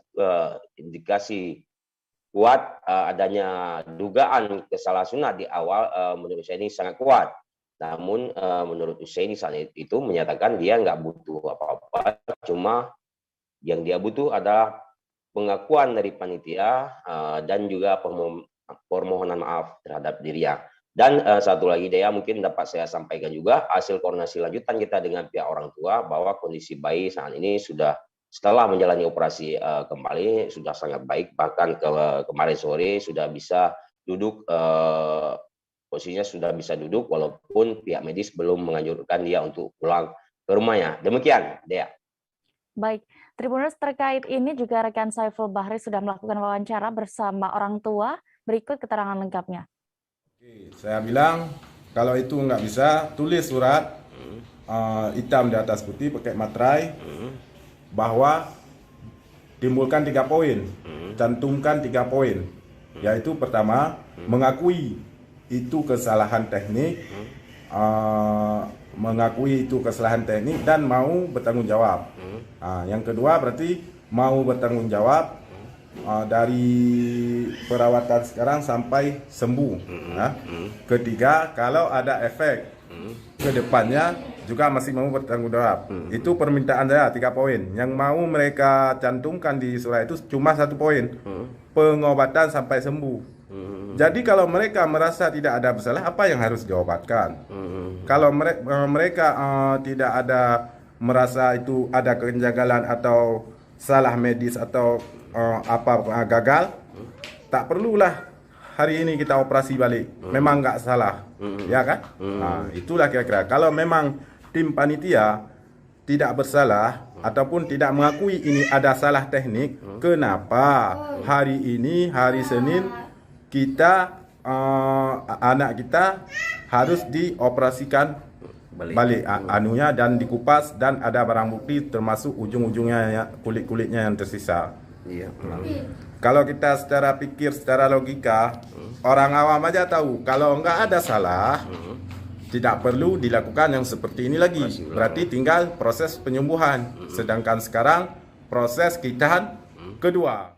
kuat adanya dugaan kesalahan di awal menurut Husaini sangat kuat. Namun menurut Husaini saat itu menyatakan dia nggak butuh apa-apa, cuma yang dia butuh adalah pengakuan dari panitia dan juga permohonan maaf terhadap dirinya. Dan satu lagi Dea mungkin dapat saya sampaikan juga hasil koordinasi lanjutan kita dengan pihak orang tua bahwa kondisi bayi saat ini sudah setelah menjalani operasi kembali sudah sangat baik, bahkan kemarin sore sudah bisa duduk, posisinya sudah bisa duduk walaupun pihak medis belum menganjurkan dia untuk pulang ke rumahnya. Demikian Dea. Baik, Tribuners, terkait ini juga rekan Saiful Bahri sudah melakukan wawancara bersama orang tua. Berikut keterangan lengkapnya. Oke, saya bilang kalau itu nggak bisa, tulis surat hitam di atas putih pakai materai bahwa timbulkan 3 poin, cantumkan 3 poin, yaitu pertama mengakui itu kesalahan teknik, dan mau bertanggung jawab. Yang kedua berarti mau bertanggung jawab dari perawatan sekarang sampai sembuh. Ketiga, kalau ada efek ke depannya juga masih mau bertanggung jawab. Itu permintaan saya 3 poin. Yang mau mereka cantumkan di surat itu cuma 1 poin, pengobatan sampai sembuh. Jadi kalau mereka merasa tidak ada bersalah, apa yang harus diobatkan? Kalau mereka tidak ada merasa itu ada kejanggalan atau salah medis atau gagal, tak perlulah hari ini kita operasi balik. Memang nggak salah, ya kan? Nah, itulah kira-kira. Kalau memang tim panitia tidak bersalah ataupun tidak mengakui ini ada salah teknik, kenapa hari ini hari Senin kita anak kita harus dioperasikan balik anunya dan dikupas dan ada barang bukti termasuk ujung-ujungnya kulit-kulitnya yang tersisa. Iya. Kalau kita secara pikir, secara logika, orang awam aja tahu kalau enggak ada salah, tidak perlu dilakukan yang seperti ini lagi. Berarti tinggal proses penyembuhan. Sedangkan sekarang proses kitahan kedua.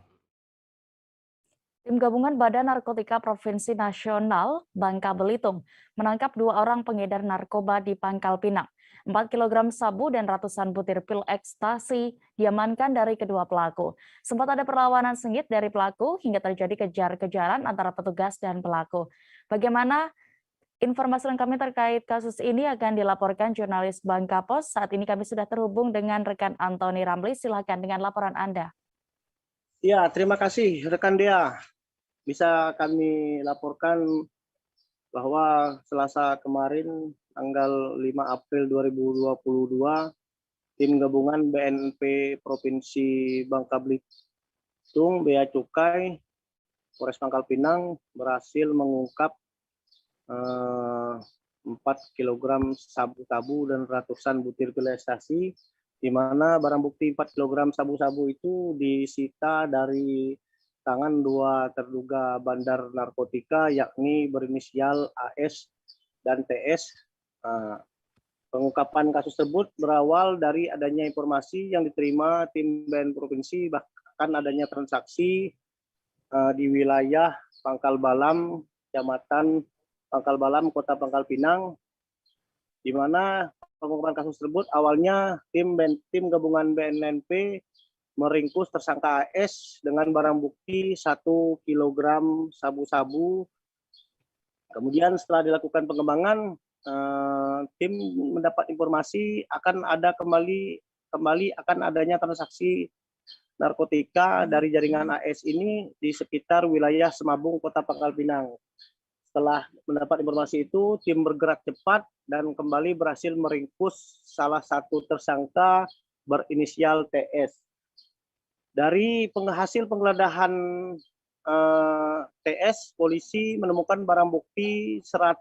Tim Gabungan Badan Narkotika Provinsi Nasional Bangka Belitung menangkap 2 orang pengedar narkoba di Pangkal Pinang. 4 kg sabu dan ratusan butir pil ekstasi diamankan dari kedua pelaku. Sempat ada perlawanan sengit dari pelaku hingga terjadi kejar-kejaran antara petugas dan pelaku. Bagaimana informasi lengkapnya terkait kasus ini akan dilaporkan jurnalis Bangka Pos. Saat ini kami sudah terhubung dengan rekan Antoni Ramli. Silakan dengan laporan Anda. Ya, terima kasih rekan Dea. Bisa kami laporkan bahwa Selasa kemarin tanggal 5 April 2022, tim gabungan BNP Provinsi Bangka Belitung, Bea Cukai, Polres Pangkal Pinang berhasil mengungkap 4 kg sabu-sabu dan ratusan butir pil ekstasi, di mana barang bukti 4 kg sabu-sabu itu disita dari tangan 2 terduga bandar narkotika, yakni berinisial AS dan TS. Pengungkapan kasus tersebut berawal dari adanya informasi yang diterima tim BNP Provinsi, bahkan adanya transaksi di wilayah Pangkal Balam, Kecamatan Pangkal Balam, Kota Pangkal Pinang, di mana pengungkapan kasus tersebut awalnya tim gabungan BNNP meringkus tersangka AS dengan barang bukti 1 kg sabu-sabu Kemudian setelah dilakukan pengembangan, tim mendapat informasi akan ada kembali akan adanya transaksi narkotika dari jaringan AS ini di sekitar wilayah Semabung, Kota Pangkal Pinang. Setelah mendapat informasi itu, tim bergerak cepat dan kembali berhasil meringkus salah satu tersangka berinisial TS. Dari hasil penggeledahan TS, polisi menemukan barang bukti 100.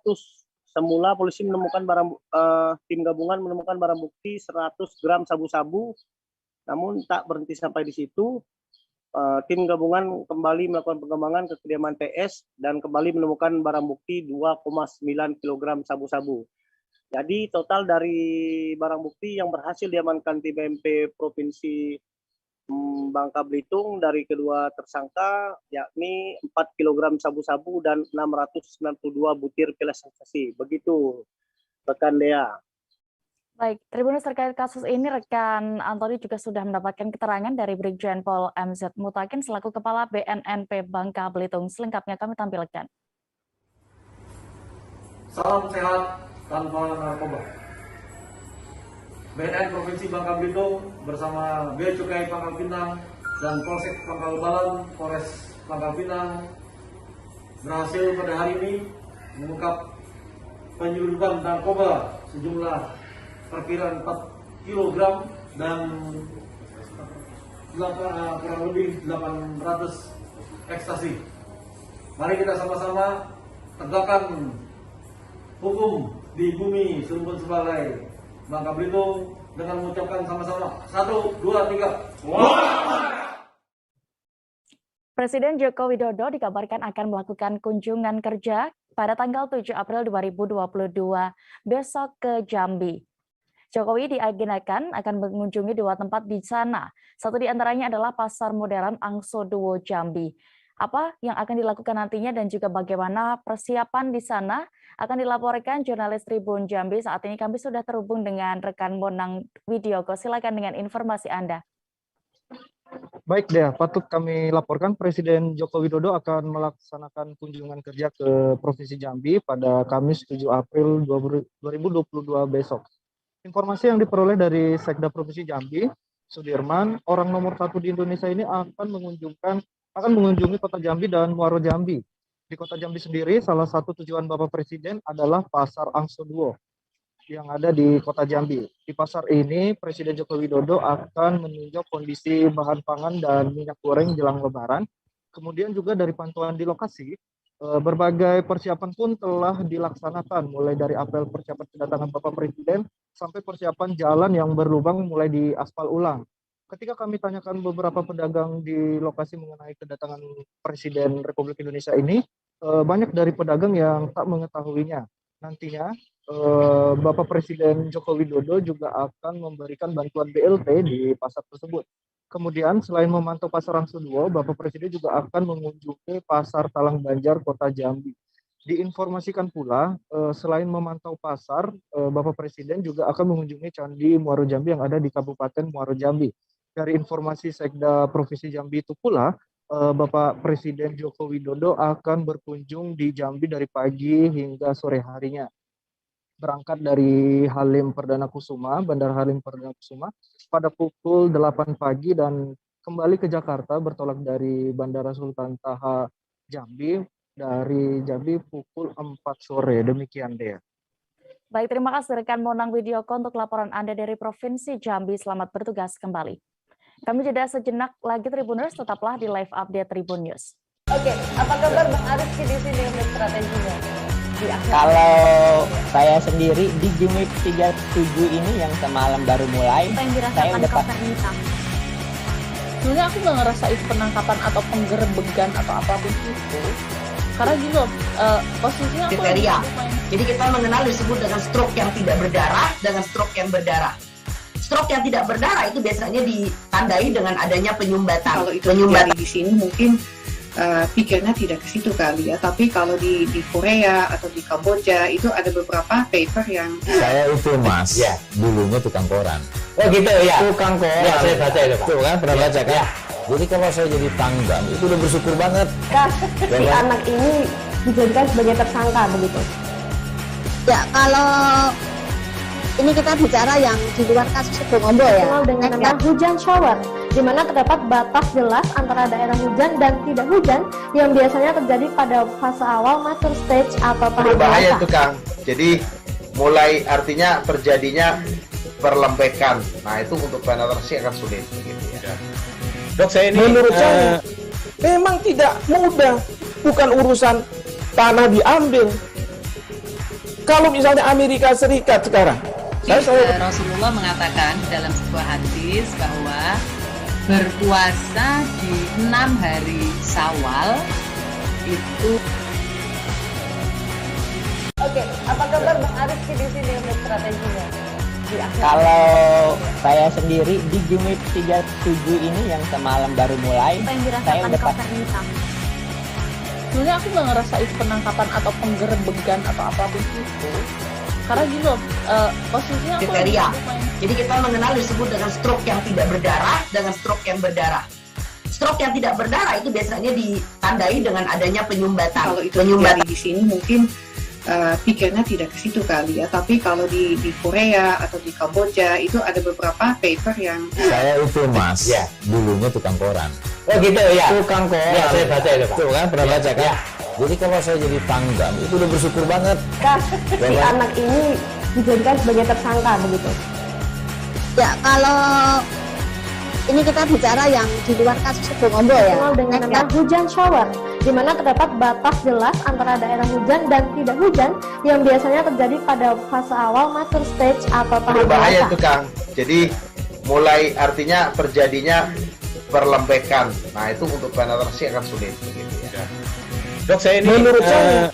Semula polisi menemukan tim gabungan menemukan barang bukti 100 gram sabu-sabu. Namun tak berhenti sampai di situ. Tim gabungan kembali melakukan pengembangan ke kediaman TS dan kembali menemukan barang bukti 2,9 kg sabu-sabu. Jadi total dari barang bukti yang berhasil diamankan tim BMP Provinsi Bangka Belitung dari kedua tersangka yakni 4 kg sabu-sabu dan 692 butir pil ekstasi. Begitu rekan Dea. Baik, Tribuners, terkait kasus ini rekan Antoni juga sudah mendapatkan keterangan dari Brigjen Pol MZ Mutakin selaku Kepala BNNP Bangka Belitung. Selengkapnya kami tampilkan. Salam sehat tanpa narkoba. BNN Provinsi Bangka Belitung bersama Bea Cukai Pangkal Pinang dan Polsek Pangkal Balam, Polres Pangkal Pinang berhasil pada hari ini mengungkap penyelundupan narkoba sejumlah perkiraan 4 kg dan kurang lebih 800 ekstasi. Mari kita sama-sama tegakkan hukum di bumi Serumpun Sebagai Bangka Belitung dengan mengucapkan sama-sama 1, 2, 3. Presiden Joko Widodo dikabarkan akan melakukan kunjungan kerja pada tanggal 7 April 2022 besok ke Jambi. Jokowi diagendakan akan mengunjungi 2 tempat di sana. Satu di antaranya adalah Pasar Modern Angso Duo Jambi. Apa yang akan dilakukan nantinya dan juga bagaimana persiapan di sana akan dilaporkan jurnalis Tribun Jambi. Saat ini kami sudah terhubung dengan rekan Bonang Widioko. Silakan dengan informasi Anda. Baik Dea, patut kami laporkan Presiden Joko Widodo akan melaksanakan kunjungan kerja ke Provinsi Jambi pada Kamis 7 April 2022 besok. Informasi yang diperoleh dari Sekda Provinsi Jambi, Sudirman, orang nomor 1 di Indonesia ini akan mengunjungi Kota Jambi dan Muaro Jambi. Di Kota Jambi sendiri, salah satu tujuan Bapak Presiden adalah Pasar Angso Duo yang ada di Kota Jambi. Di pasar ini, Presiden Joko Widodo akan meninjau kondisi bahan pangan dan minyak goreng jelang Lebaran. Kemudian juga dari pantauan di lokasi, berbagai persiapan pun telah dilaksanakan, mulai dari apel persiapan kedatangan Bapak Presiden sampai persiapan jalan yang berlubang mulai diaspal ulang. Ketika kami tanyakan beberapa pedagang di lokasi mengenai kedatangan Presiden Republik Indonesia ini, banyak dari pedagang yang tak mengetahuinya. Nantinya Bapak Presiden Joko Widodo juga akan memberikan bantuan BLT di pasar tersebut. Kemudian selain memantau Pasar Angso Duo, Bapak Presiden juga akan mengunjungi Pasar Talang Banjar, Kota Jambi. Diinformasikan pula, selain memantau pasar, Bapak Presiden juga akan mengunjungi Candi Muaro Jambi yang ada di Kabupaten Muaro Jambi. Dari informasi Sekda Provinsi Jambi itu pula, Bapak Presiden Joko Widodo akan berkunjung di Jambi dari pagi hingga sore harinya. Berangkat dari Halim Perdana Kusuma, Bandara Halim Perdana Kusuma, pada pukul 8 pagi dan kembali ke Jakarta bertolak dari Bandara Sultan Taha Jambi, dari Jambi pukul 4 sore. Demikian, Dea. Baik, terima kasih rekan Monang Widioko untuk laporan Anda dari Provinsi Jambi. Selamat bertugas kembali. Kami jeda sejenak lagi Tribuners, tetaplah di live update Tribun News. Oke, apa kabar Bang Arif di sini untuk strateginya? Kalau saya sendiri di Game Week 37 ini yang semalam baru mulai, saya udah sebenarnya aku nggak ngerasa itu penangkapan atau penggerbegan atau apapun itu, karena gitu posisinya aku kriteria. Jadi kita mengenal disebut dengan stroke yang tidak berdarah dengan stroke yang berdarah. Stroke yang tidak berdarah itu biasanya ditandai dengan adanya penyumbatan. Kalau itu terjadi di sini mungkin pikirnya tidak ke situ kali ya, tapi kalau di Korea atau di Kamboja itu ada beberapa paper yang saya itu mas ya dulunya tukang koran. Oh gitu ya, tukang koran ya, saya baca itu Pak. Tuh kan pernah baca kan ya. Jadi kalau saya jadi pangdam itu udah bersyukur banget si anak ini dijadikan sebagai tersangka begitu? Ya, kalau ini kita bicara yang di luar kasus Bongombo ya. Dikenal dengan nama hujan shower, di mana terdapat batas jelas antara daerah hujan dan tidak hujan yang biasanya terjadi pada fase awal mature stage atau tahap berbahaya dewasa. itu Kang. Jadi mulai artinya terjadinya perlembekan. Nah itu untuk penetrasi akan sulit begitu ya. Dok, saya ini menurut saya memang tidak mudah, bukan urusan tanah diambil. Kalau misalnya Amerika Serikat sekarang, Rasulullah mengatakan dalam sebuah hadis bahwa berpuasa di 6 hari Syawal itu. Oke, apa kabar Bang Arifki di sini untuk strateginya? Kalau saya sendiri di Jumit 37 ini yang semalam baru mulai, Apa yang saya dirasakan udah Kak Fernita? Sebenarnya aku nggak ngerasa itu penangkapan atau penggerebekan atau apapun itu. Karena gini loh, posisinya aku Kriteria. Jadi kita mengenal disebut dengan stroke yang tidak berdarah dengan stroke yang berdarah. Stroke yang tidak berdarah itu biasanya ditandai dengan adanya penyumbatan. Kalau itu terjadi di sini mungkin pikirnya tidak ke situ kali ya, tapi kalau di Korea atau di Kamboja itu ada beberapa paper yang Saya itu Mas, dulunya tukang koran. Oh gitu ya. Tukang koran. Ya, saya baca itu Pak. Tuh kan pernah baca kan? Ya. Jadi kalau saya jadi pangdam itu udah bersyukur banget. Kak, si anak ini dijadikan sebagai tersangka begitu? Ya, kalau ini kita bicara yang di luar kasus Bongombo ya. Dikenal dengan nama hujan shower, di mana terdapat batas jelas antara daerah hujan dan tidak hujan yang biasanya terjadi pada fase awal mature stage atau tahap Berbahaya dewasa. itu Kang. Jadi mulai artinya terjadinya perlembekan. Nah itu untuk penetrasi akan sulit begitu ya. Dok, saya ini menurut saya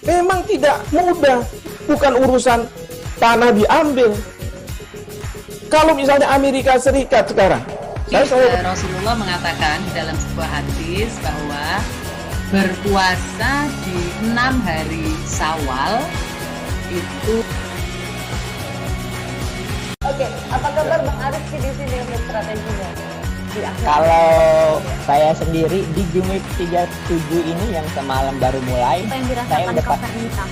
memang tidak mudah, bukan urusan tanah diambil. Kalau misalnya Amerika Serikat sekarang, Rasulullah mengatakan dalam sebuah hadis bahwa berpuasa di 6 hari Syawal itu. Oke, apa kabar Bang Arifki di sini untuk strateginya? Kalau saya sendiri di Jumit 37 ini yang semalam baru mulai, Apa yang saya dirasakan udah Kak Fernita?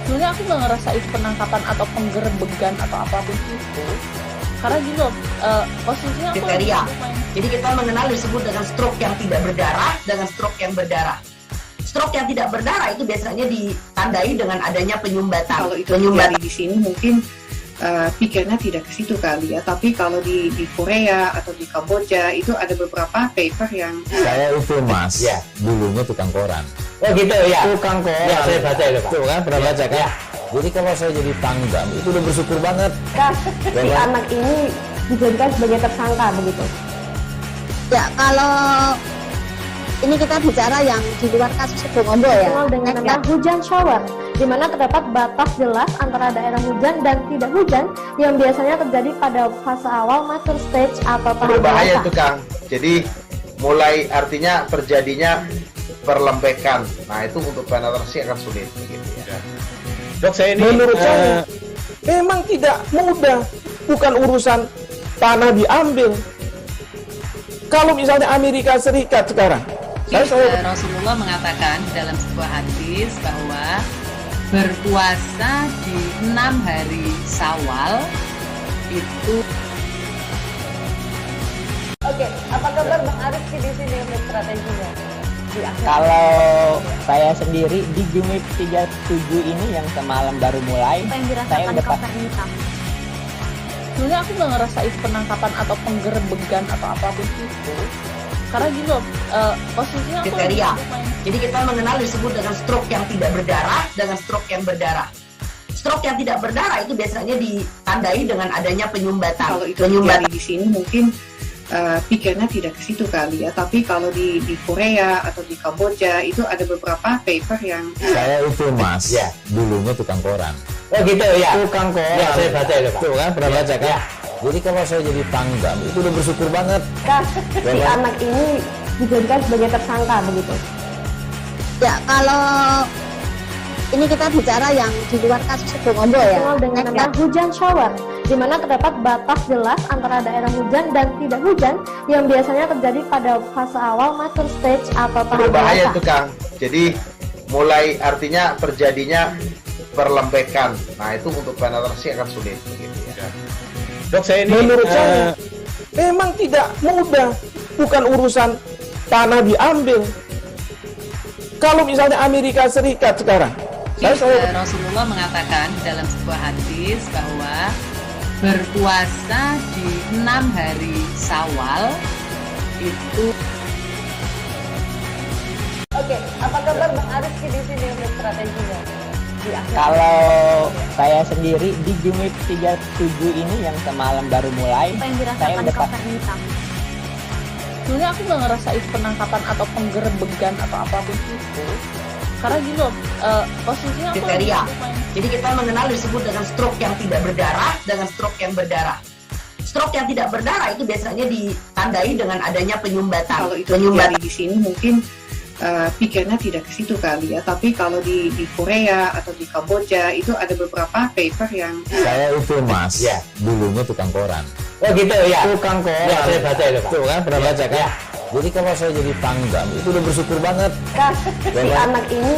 sebenarnya aku nggak ngerasa itu penangkapan atau penggerebekan atau apapun itu. Karena gini loh, posisinya aku Kriteria. Jadi kita mengenal disebut dengan stroke yang tidak berdarah dengan stroke yang berdarah. Stroke yang tidak berdarah itu biasanya ditandai dengan adanya penyumbatan. kalau itu terjadi di sini mungkin pikirnya tidak ke situ kali ya, tapi kalau di Korea atau di Kamboja itu ada beberapa paper yang Saya itu Mas, dulunya tukang koran. Oh gitu ya. Tukang koran. Ya, saya baca itu Pak. Tuh kan pernah baca kan? Jadi kalau saya jadi pangdam itu udah bersyukur banget. Kak, si anak ini dijadikan sebagai tersangka begitu? Ya, kalau ini kita bicara yang di luar kasus Bongombo ya. Dikenal dengan nama hujan shower, di mana terdapat batas jelas antara daerah hujan dan tidak hujan yang biasanya terjadi pada fase awal mature stage atau tahap Berbahaya dewasa. itu Kang. Jadi mulai artinya terjadinya perlembekan. Nah itu untuk penetrasi akan sulit begitu ya. Dok, saya ini menurut saya memang tidak mudah, bukan urusan tanah diambil. Kalau misalnya Amerika Serikat sekarang, Rasulullah mengatakan dalam sebuah hadis bahwa berpuasa di 6 hari Syawal itu. Oke, apa kabar Bang Arifki di sini untuk strateginya? Kalau saya sendiri di Jumit 37 ini yang semalam baru mulai, Apa yang saya dirasakan udah Kak Fernita? sebenarnya aku nggak ngerasa itu penangkapan atau penggerebekan atau apapun itu. Karena gini loh, posisinya aku Kriteria. Jadi kita mengenal disebut dengan stroke yang tidak berdarah dengan stroke yang berdarah. Stroke yang tidak berdarah itu biasanya ditandai dengan adanya penyumbatan. kalau itu terjadi di sini mungkin pikirnya tidak ke situ kali ya, tapi kalau di Korea atau di Kamboja itu ada beberapa paper yang Saya itu Mas, dulunya tukang koran. Oh gitu ya. Tukang koran. Ya, saya baca itu Pak. Tuh kan pernah baca kan? Jadi kalau saya jadi pangdam itu udah bersyukur banget. Kak, si anak ini dijadikan sebagai tersangka begitu? Ya, kalau ini kita bicara yang di luar kasus Bongombo ya. Dikenal dengan nama hujan shower, di mana terdapat batas jelas antara daerah hujan dan tidak hujan yang biasanya terjadi pada fase awal mature stage atau tahap Berbahaya dewasa. itu Kang. Jadi mulai artinya terjadinya perlembekan. Nah itu untuk penetrasi akan sulit begitu ya. Dok, saya ini menurut saya memang tidak mudah, bukan urusan tanah diambil. Kalau misalnya Amerika Serikat sekarang, Rasulullah mengatakan dalam sebuah hadis bahwa berpuasa di 6 hari Syawal itu. Oke, apa kabar Bang Ariski di sini untuk strateginya? Kalau saya sendiri di Jumit 37 ini yang semalam baru mulai, Apa yang saya dirasakan udah Kak Fernita? Sebenarnya aku nggak ngerasain penangkapan atau penggerebegan atau apapun itu. Karena gini loh, posisinya aku Kriteria. Jadi kita mengenal disebut dengan stroke yang tidak berdarah dengan stroke yang berdarah. Stroke yang tidak berdarah itu biasanya ditandai dengan adanya penyumbatan. Kalau itu terjadi di sini mungkin pikirnya tidak ke situ kali ya, tapi kalau di Korea atau di Kamboja itu ada beberapa paper yang Saya itu Mas, dulunya tukang koran. Oh gitu ya. Tukang koran. Ya, saya baca itu, Pak. Tuh kan, pernah baca kan? Jadi kalau saya jadi pangdam, itu udah bersyukur banget. Kak, si anak ini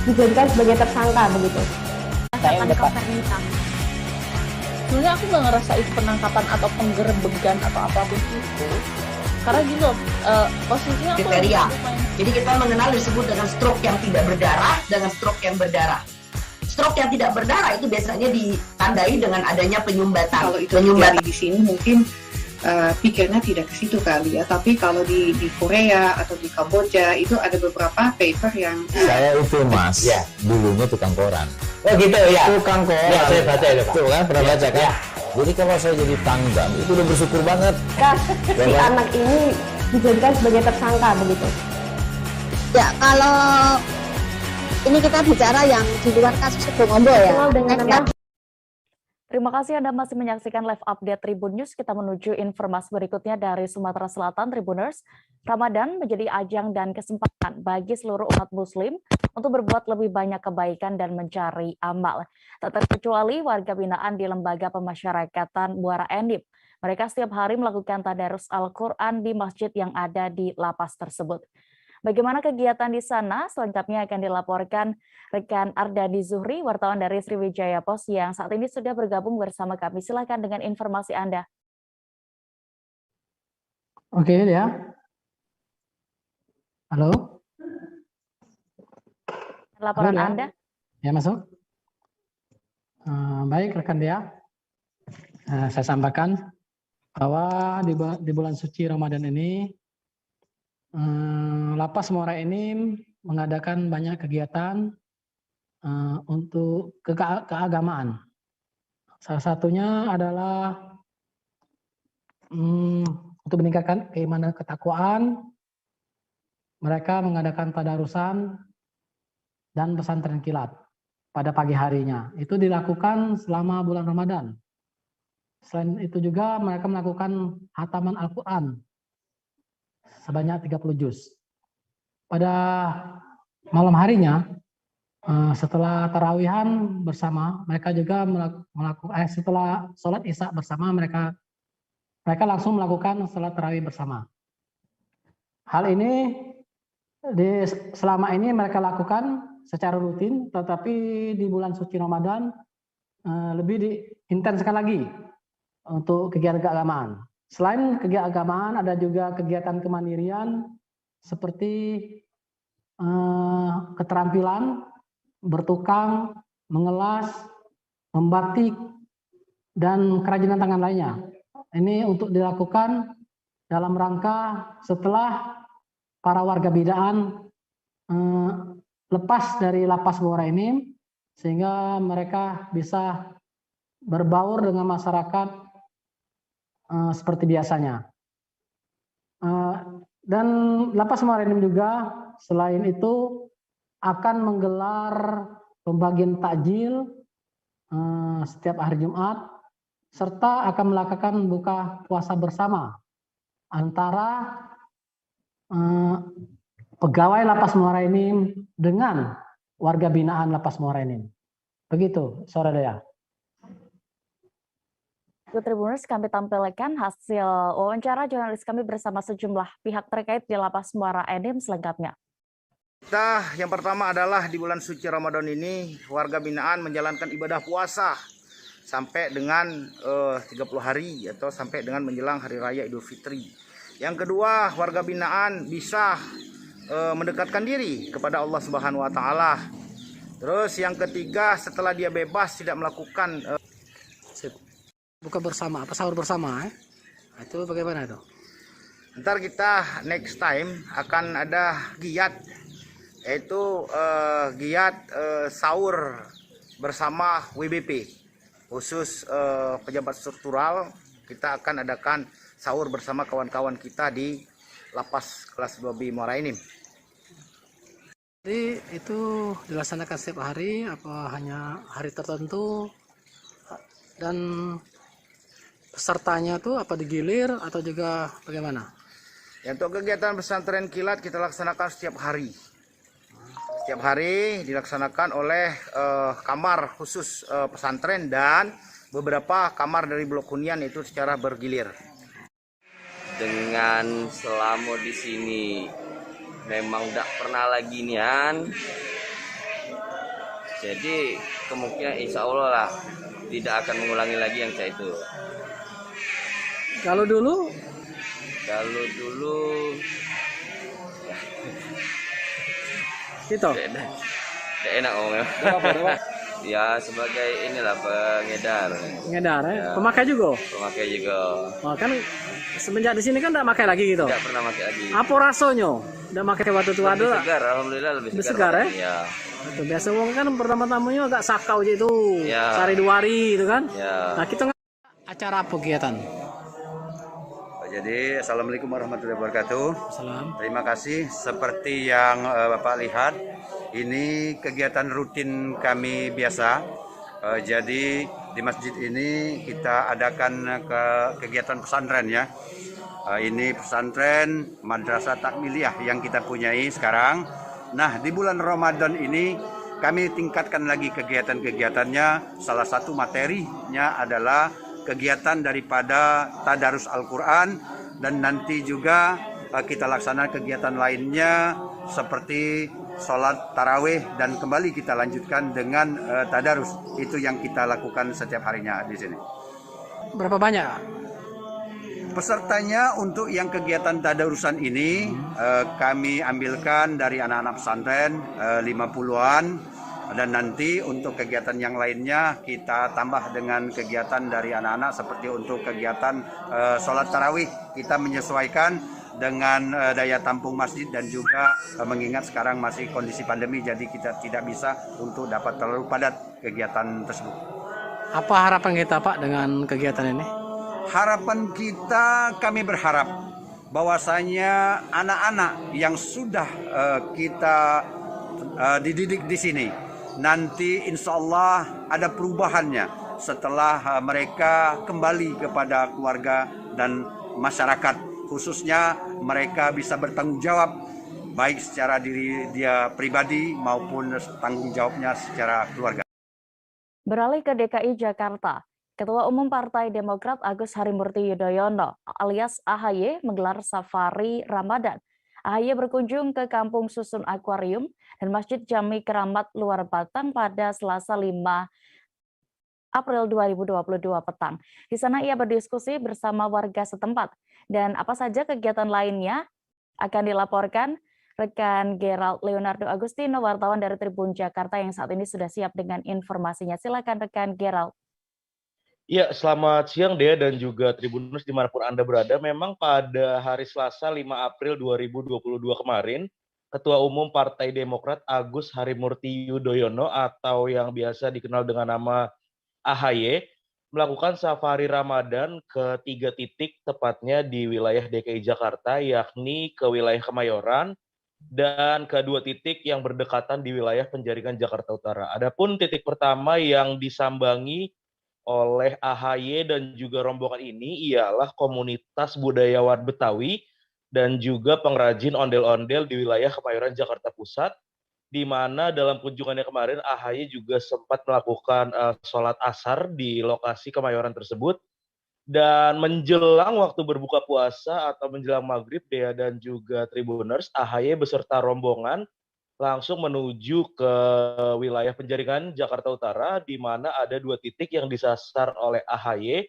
dijadikan sebagai tersangka begitu. Saya udah Kak Fernita. sebenarnya aku nggak ngerasain penangkapan atau penggerebegan atau apapun itu. Karena gini loh, posisinya aku kriteria. Jadi kita mengenal disebut dengan stroke yang tidak berdarah dengan stroke yang berdarah. Stroke yang tidak berdarah itu biasanya ditandai dengan adanya penyumbatan. kalau itu terjadi di sini mungkin pikirnya tidak ke situ kali ya, tapi kalau di Korea atau di Kamboja itu ada beberapa paper yang Saya itu Mas, dulunya tukang koran. Oh gitu ya. Tukang koran. Ya, saya baca itu, Pak. Tuh kan, pernah baca kan? Jadi kalau saya jadi pangdam, itu udah bersyukur banget. Kak, si anak ini dijadikan sebagai tersangka begitu. Ya, kalau ini kita bicara yang di luar kasus Bongombo ya. Terima kasih Anda masih menyaksikan live update Tribun News. Kita menuju informasi berikutnya dari Sumatera Selatan, Tribuners. Ramadan menjadi ajang dan kesempatan bagi seluruh umat muslim untuk berbuat lebih banyak kebaikan dan mencari amal. Tak terkecuali warga binaan di Lembaga Pemasyarakatan Muara Enim. Mereka setiap hari melakukan tadarus Al-Quran di masjid yang ada di lapas tersebut. Bagaimana kegiatan di sana? Selengkapnya akan dilaporkan rekan Ardadi Zuhri, wartawan dari Sriwijaya Post yang saat ini sudah bergabung bersama kami. Silakan dengan informasi Anda. Oke ya. Halo. Laporan Halo, Anda. Ya masuk. Baik rekan Dea. Saya sampaikan bahwa di bulan suci Ramadan ini Lapas Muara Enim mengadakan banyak kegiatan untuk keagamaan. Salah satunya adalah untuk meningkatkan keimanan ketakwaan. Mereka mengadakan tadarusan dan pesantren kilat pada pagi harinya. Itu dilakukan selama bulan Ramadan. Selain itu juga mereka melakukan hataman Al-Quran sebanyak 30 juz. Pada malam harinya, setelah tarawihan bersama, mereka juga melakukan setelah sholat isya bersama, mereka langsung melakukan sholat tarawih bersama. Hal ini selama ini mereka lakukan secara rutin, tetapi di bulan suci Ramadan lebih diintenskan lagi untuk kegiatan keagamaan. Selain kegiatan keagamaan, ada juga kegiatan kemandirian seperti keterampilan, bertukang, mengelas, membatik, dan kerajinan tangan lainnya. Ini untuk dilakukan dalam rangka setelah para warga binaan lepas dari lapas Muara Enim, sehingga mereka bisa berbaur dengan masyarakat seperti biasanya. Dan lapas Muara Enim juga selain itu akan menggelar pembagian takjil setiap hari Jumat, serta akan melakukan buka puasa bersama antara pegawai lapas Muara Enim dengan warga binaan lapas Muara Enim. Begitu, Saudara Dea. Tribuners, kami tampilkan hasil wawancara jurnalis kami bersama sejumlah pihak terkait di lapas Muara Enim selengkapnya. Kita yang pertama adalah di bulan suci Ramadan ini warga binaan menjalankan ibadah puasa sampai dengan 30 hari atau sampai dengan menjelang hari raya Idul Fitri. Yang kedua, warga binaan bisa mendekatkan diri kepada Allah Subhanahu wa taala. Terus yang ketiga, setelah dia bebas tidak melakukan buka bersama, apa sahur bersama itu bagaimana itu? Ntar kita next time akan ada giat, yaitu giat sahur bersama WBP, khusus pejabat struktural. Kita akan adakan sahur bersama kawan-kawan kita di Lapas kelas 2B Muara Enim. Jadi itu dilaksanakan setiap hari apa hanya hari tertentu, dan pesertanya tuh apa digilir atau juga bagaimana? Ya, untuk kegiatan pesantren kilat kita laksanakan setiap hari. Setiap hari dilaksanakan oleh kamar khusus pesantren dan beberapa kamar dari blok hunian itu secara bergilir. Dengan selama di sini memang tidak pernah lagi nian, jadi kemungkinan insya Allah lah tidak akan mengulangi lagi yang saya itu. Kalau dulu gitu. Tidak enak ngomongnya. Ya sebagai inilah pengedar. Pengedar ya. Pemakai juga. Pemakai juga. Oh, kan semenjak di sini kan tidak pakai lagi gitu. Tidak pernah pakai lagi. Apa rasanya? Tidak pakai waktu tua dulu. Segar, alhamdulillah lebih segar ya. Ya. Itu biasa wong kan pertama-tamanya agak sakau aja itu. Ya. Sehari 2 hari itu kan. Ya. Nah, kita acara apa kegiatan? Jadi assalamualaikum warahmatullahi wabarakatuh. Salam. Terima kasih. Seperti yang Bapak lihat, ini kegiatan rutin kami biasa. Jadi di masjid ini kita adakan kegiatan pesantren ya. Ini pesantren Madrasah Takmiliyah yang kita punyai sekarang. Nah, di bulan Ramadan ini kami tingkatkan lagi kegiatan-kegiatannya. Salah satu materinya adalah kegiatan daripada tadarus Al-Quran, dan nanti juga kita laksanakan kegiatan lainnya seperti sholat tarawih, dan kembali kita lanjutkan dengan tadarus. Itu yang kita lakukan setiap harinya di sini. Berapa banyak pesertanya untuk yang kegiatan tadarusan ini? Kami ambilkan dari anak-anak pesantren 50-an. Dan nanti untuk kegiatan yang lainnya kita tambah dengan kegiatan dari anak-anak, seperti untuk kegiatan sholat tarawih. Kita menyesuaikan dengan daya tampung masjid, dan juga mengingat sekarang masih kondisi pandemi, jadi kita tidak bisa untuk dapat terlalu padat kegiatan tersebut. Apa harapan kita Pak dengan kegiatan ini? Harapan kita, kami berharap bahwasanya anak-anak yang sudah kita dididik di sini, nanti insya Allah ada perubahannya setelah mereka kembali kepada keluarga dan masyarakat. Khususnya mereka bisa bertanggung jawab baik secara diri dia pribadi maupun tanggung jawabnya secara keluarga. Beralih ke DKI Jakarta, Ketua Umum Partai Demokrat Agus Harimurti Yudhoyono alias AHY menggelar safari Ramadan. AHY berkunjung ke Kampung Susun Akuarium dan Masjid Jami Keramat Luar Batang pada Selasa 5 April 2022 petang. Di sana ia berdiskusi bersama warga setempat. Dan apa saja kegiatan lainnya akan dilaporkan rekan Gerald Leonardo Agustino, wartawan dari Tribun Jakarta yang saat ini sudah siap dengan informasinya. Silakan rekan Gerald. Ya, selamat siang Dea dan juga Tribuners dimanapun Anda berada. Memang pada hari Selasa 5 April 2022 kemarin, Ketua Umum Partai Demokrat Agus Harimurti Yudhoyono atau yang biasa dikenal dengan nama AHY melakukan safari Ramadan ke 3 titik, tepatnya di wilayah DKI Jakarta, yakni ke wilayah Kemayoran dan ke 2 titik yang berdekatan di wilayah Penjaringan Jakarta Utara. Adapun titik pertama yang disambangi oleh AHY dan juga rombongan ini ialah komunitas budayawan Betawi dan juga pengrajin ondel-ondel di wilayah Kemayoran Jakarta Pusat, di mana dalam kunjungannya kemarin AHY juga sempat melakukan sholat asar di lokasi Kemayoran tersebut. Dan menjelang waktu berbuka puasa atau menjelang maghrib, Dea dan juga Tribuners, AHY beserta rombongan langsung menuju ke wilayah Penjaringan, Jakarta Utara, di mana ada 2 titik yang disasar oleh AHY,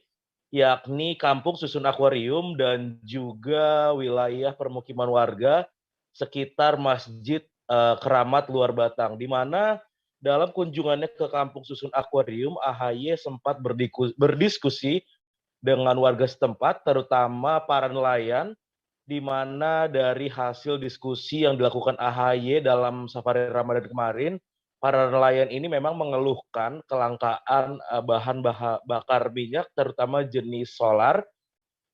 yakni Kampung Susun Akuarium dan juga wilayah permukiman warga sekitar Masjid Keramat Luar Batang, di mana dalam kunjungannya ke Kampung Susun Akuarium, AHY sempat berdiskusi dengan warga setempat, terutama para nelayan, di mana dari hasil diskusi yang dilakukan AHY dalam safari Ramadan kemarin, para nelayan ini memang mengeluhkan kelangkaan bahan bakar minyak, terutama jenis solar,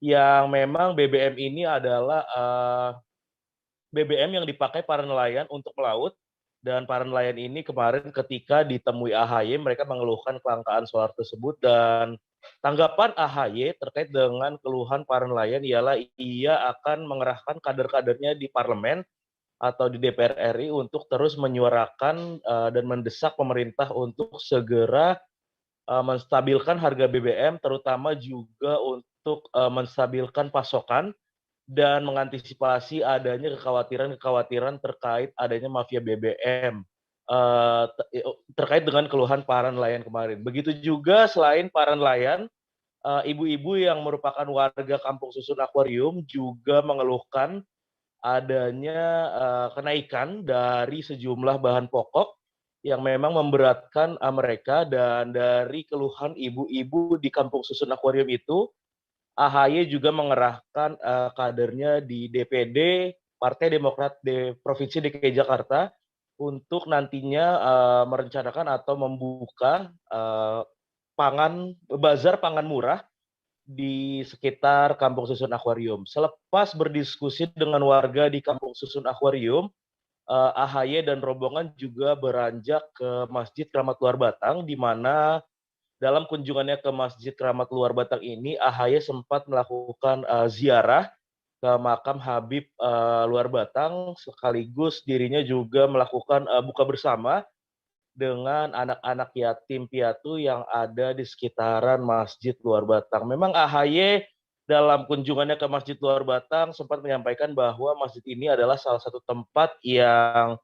yang memang BBM ini adalah BBM yang dipakai para nelayan untuk melaut, dan para nelayan ini kemarin ketika ditemui AHY, mereka mengeluhkan kelangkaan solar tersebut, dan tanggapan AHY terkait dengan keluhan para nelayan ialah ia akan mengerahkan kader-kadernya di parlemen atau di DPR RI untuk terus menyuarakan dan mendesak pemerintah untuk segera menstabilkan harga BBM, terutama juga untuk menstabilkan pasokan dan mengantisipasi adanya kekhawatiran terkait adanya mafia BBM terkait dengan keluhan para nelayan kemarin. Begitu juga selain para nelayan, ibu-ibu yang merupakan warga Kampung Susun Akuarium juga mengeluhkan adanya kenaikan dari sejumlah bahan pokok yang memang memberatkan mereka, dan dari keluhan ibu-ibu di Kampung Susun Akuarium itu, AHY juga mengerahkan kadernya di DPD Partai Demokrat di Provinsi DKI Jakarta untuk nantinya merencanakan atau membuka bazar pangan murah di sekitar Kampung Susun Akuarium. Selepas berdiskusi dengan warga di Kampung Susun Akuarium, AHY dan rombongan juga beranjak ke Masjid Keramat Luar Batang, di mana dalam kunjungannya ke Masjid Keramat Luar Batang ini, AHY sempat melakukan ziarah ke makam Habib Luar Batang, sekaligus dirinya juga melakukan buka bersama dengan anak-anak yatim piatu yang ada di sekitaran Masjid Luar Batang. Memang AHY dalam kunjungannya ke Masjid Luar Batang sempat menyampaikan bahwa masjid ini adalah salah satu tempat yang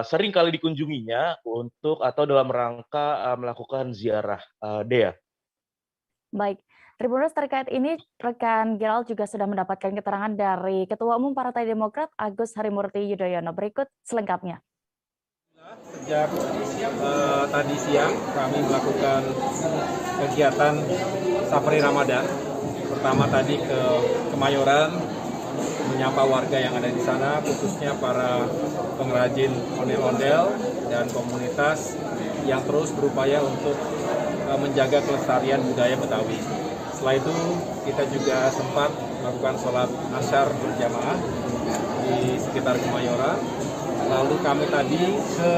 sering kali dikunjunginya untuk atau dalam rangka melakukan ziarah. Dea. Baik, Tribuners, terkait ini rekan Gerald juga sudah mendapatkan keterangan dari Ketua Umum Partai Demokrat Agus Harimurti Yudhoyono. Berikut selengkapnya. Sejak tadi siang kami melakukan kegiatan Safari Ramadan. Pertama tadi ke Kemayoran, menyapa warga yang ada di sana, khususnya para pengrajin ondel-ondel dan komunitas yang terus berupaya untuk menjaga kelestarian budaya Betawi. Setelah itu kita juga sempat melakukan sholat asyar berjamaah di sekitar Kemayoran. Lalu kami tadi ke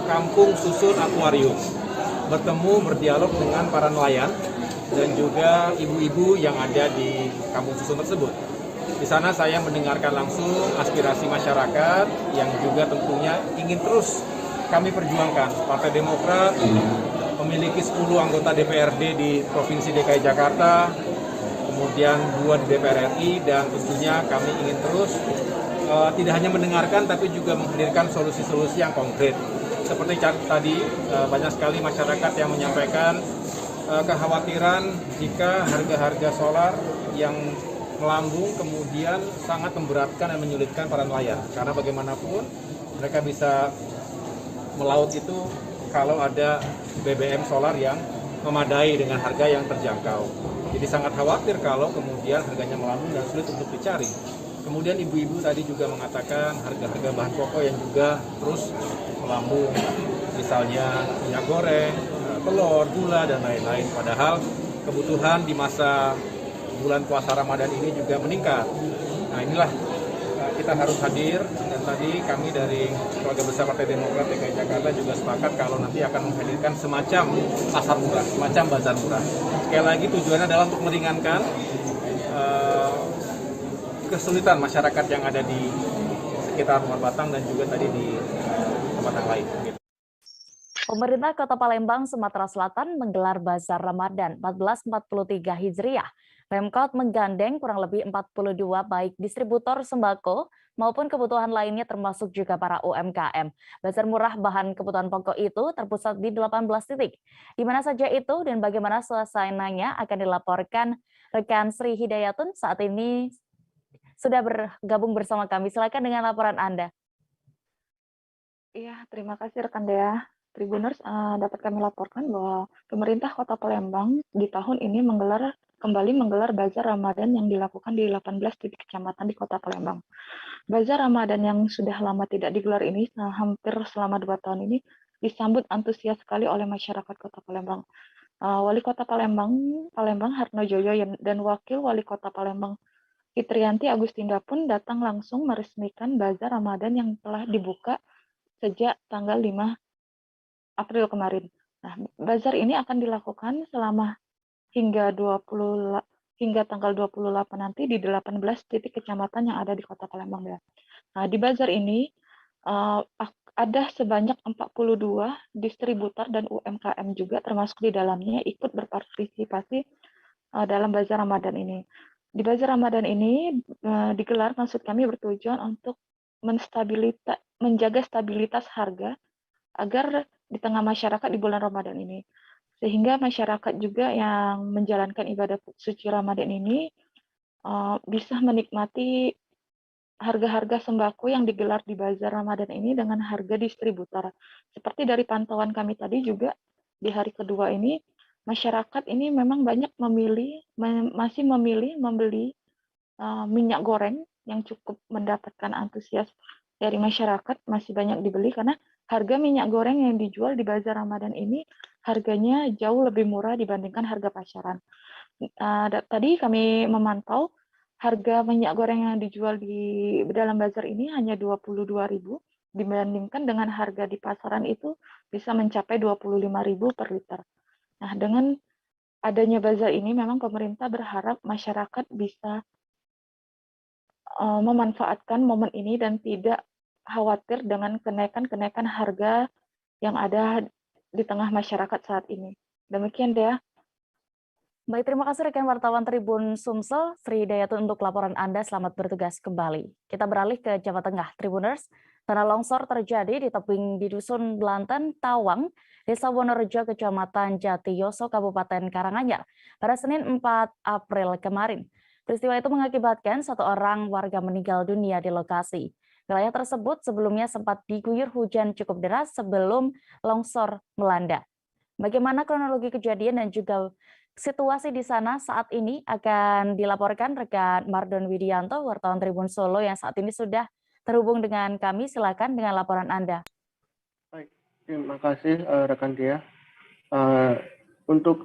Kampung Susun Akuarium, bertemu berdialog dengan para nelayan dan juga ibu-ibu yang ada di Kampung Susun tersebut. Di sana saya mendengarkan langsung aspirasi masyarakat yang juga tentunya ingin terus kami perjuangkan. Partai Demokrat memiliki 10 anggota DPRD di Provinsi DKI Jakarta, kemudian 2 di DPR RI, dan tentunya kami ingin terus tidak hanya mendengarkan tapi juga menghadirkan solusi-solusi yang konkret. Seperti tadi banyak sekali masyarakat yang menyampaikan kekhawatiran jika harga-harga solar yang melambung kemudian sangat memberatkan dan menyulitkan para nelayan, karena bagaimanapun mereka bisa melaut itu kalau ada BBM solar yang memadai dengan harga yang terjangkau. Jadi sangat khawatir kalau kemudian harganya melambung dan sulit untuk dicari. Kemudian ibu-ibu tadi juga mengatakan harga-harga bahan pokok yang juga terus melambung, misalnya minyak goreng, telur, gula, dan lain-lain. Padahal kebutuhan di masa bulan puasa Ramadan ini juga meningkat. Nah inilah kita harus hadir, dan tadi kami dari keluarga besar Partai Demokrat DKI Jakarta juga sepakat kalau nanti akan menghadirkan semacam pasar murah, semacam bazar murah. Sekali lagi tujuannya adalah untuk meringankan kesulitan masyarakat yang ada di sekitar Luar Batang dan juga tadi di tempat yang lain. Pemerintah Kota Palembang, Sumatera Selatan menggelar Bazar Ramadan 1443 Hijriah. Pemkot menggandeng kurang lebih 42 baik distributor sembako maupun kebutuhan lainnya termasuk juga para UMKM. Bazar murah bahan kebutuhan pokok itu terpusat di 18 titik. Di mana saja itu dan bagaimana suasananya akan dilaporkan rekan Sri Hidayatun saat ini sudah bergabung bersama kami. Silakan dengan laporan Anda. Iya, terima kasih rekan Dea. Tribuners, dapat kami laporkan bahwa pemerintah Kota Palembang di tahun ini kembali menggelar Bazar Ramadan yang dilakukan di 18 titik kecamatan di Kota Palembang. Bazar Ramadan yang sudah lama tidak digelar ini, hampir selama 2 tahun ini, disambut antusias sekali oleh masyarakat Kota Palembang. Wali Kota Palembang Harno Joyo dan Wakil Wali Kota Palembang Fitrianti Agustinda pun datang langsung meresmikan Bazar Ramadan yang telah dibuka sejak tanggal 5 April kemarin. Nah, bazar ini akan dilakukan selama hingga tanggal 28 nanti di 18 titik kecamatan yang ada di Kota Palembang ya. Nah, di bazar ini ada sebanyak 42 distributor dan UMKM juga termasuk di dalamnya ikut berpartisipasi dalam bazar Ramadan ini. Di bazar Ramadan ini digelar, maksud kami bertujuan untuk menjaga stabilitas harga agar di tengah masyarakat di bulan Ramadan ini. Sehingga masyarakat juga yang menjalankan ibadah suci Ramadan ini bisa menikmati harga-harga sembako yang digelar di Bazar Ramadan ini dengan harga distributor. Seperti dari pantauan kami tadi juga di hari kedua ini, masyarakat ini memang banyak masih memilih membeli minyak goreng yang cukup mendapatkan antusias dari masyarakat, masih banyak dibeli karena harga minyak goreng yang dijual di Bazar Ramadan ini harganya jauh lebih murah dibandingkan harga pasaran. Tadi kami memantau harga minyak goreng yang dijual di dalam bazar ini hanya 22.000 dibandingkan dengan harga di pasaran itu bisa mencapai 25.000 per liter. Nah, dengan adanya bazar ini memang pemerintah berharap masyarakat bisa memanfaatkan momen ini dan tidak khawatir dengan kenaikan harga yang ada di tengah masyarakat saat ini. Demikian Dea. Baik, terima kasih rekan wartawan Tribun Sumsel, Sri Hidayatun untuk laporan Anda. Selamat bertugas kembali. Kita beralih ke Jawa Tengah, Tribuners. Tanah longsor terjadi di tebing di Dusun Belanten, Tawang, Desa Wonorejo, Kecamatan Jatiyoso, Kabupaten Karanganyar, pada Senin 4 April kemarin. Peristiwa itu mengakibatkan 1 orang warga meninggal dunia di lokasi. Wilayah tersebut sebelumnya sempat diguyur hujan cukup deras sebelum longsor melanda. Bagaimana kronologi kejadian dan juga situasi di sana saat ini akan dilaporkan rekan Mardon Widianto, wartawan Tribun Solo yang saat ini sudah terhubung dengan kami. Silakan dengan laporan Anda. Baik, terima kasih rekan Dia. Untuk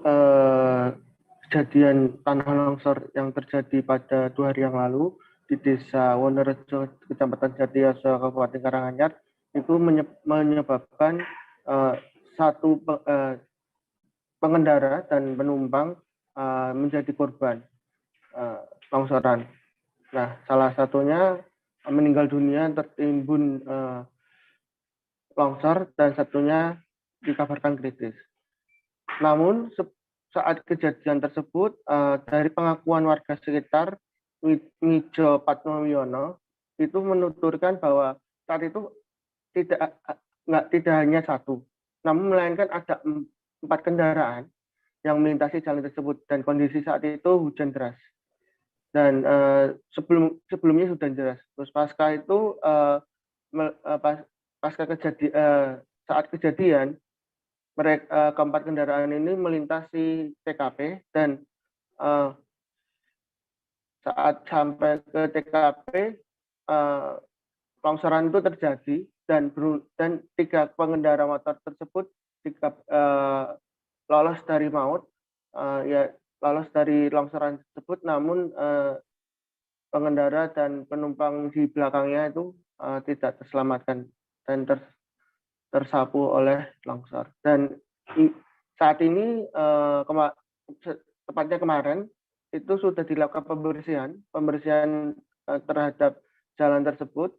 kejadian tanah longsor yang terjadi pada 2 hari yang lalu di Desa Wonorejo, Kecamatan Jatiyoso, Kabupaten Karanganyar, itu menyebabkan satu pengendara dan penumpang menjadi korban longsoran. Nah, salah satunya meninggal dunia tertimbun longsor dan satunya dikabarkan kritis. Namun saat kejadian tersebut, dari pengakuan warga sekitar, Mijo Patmowiono itu menuturkan bahwa saat itu tidak hanya satu, namun melainkan ada 4 kendaraan yang melintasi jalan tersebut dan kondisi saat itu hujan deras. Dan sebelumnya hujan deras. Terus pasca itu saat kejadian mereka 4 kendaraan ini melintasi TKP dan saat sampai ke TKP longsoran itu terjadi dan 3 pengendara motor tersebut lolos dari maut, lolos dari longsoran tersebut, namun pengendara dan penumpang di belakangnya itu tidak terselamatkan dan tersapu oleh longsor. Dan saat ini tepatnya kemarin itu sudah dilakukan pembersihan terhadap jalan tersebut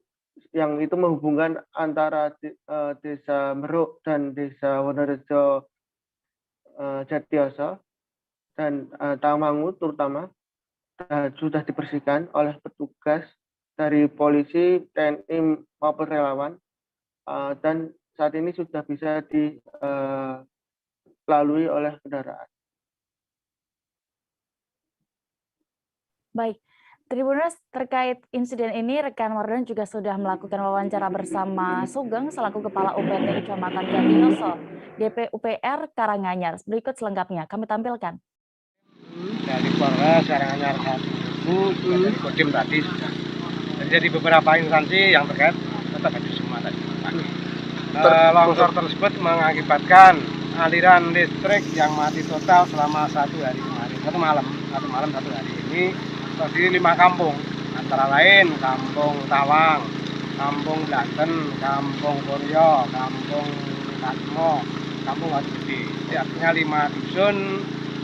yang itu menghubungkan antara Desa Meruk dan Desa Wonorejo Jatiyoso dan Tamangu terutama sudah dibersihkan oleh petugas dari polisi, TNI maupun relawan, dan saat ini sudah bisa dilalui oleh kendaraan. Baik, Tribuners, terkait insiden ini, rekan Wardan juga sudah melakukan wawancara bersama Sugeng selaku Kepala UPT Kecamatan Gandioso, DP UPR Karanganyar. Berikut selengkapnya kami tampilkan. Dari Polres Karanganyar 1, dari Kodim tadi sudah. Dan jadi beberapa instansi yang terkait tetap ada semua tadi pagi. Longsor tersebut mengakibatkan aliran listrik yang mati total selama 1 hari kemarin, satu malam 1 hari ini. Terdiri 5 kampung, antara lain Kampung Tawang, Kampung Blanten, Kampung Koryo, Kampung Katmo, Kampung Wadudi. Jadi artinya 5 dusun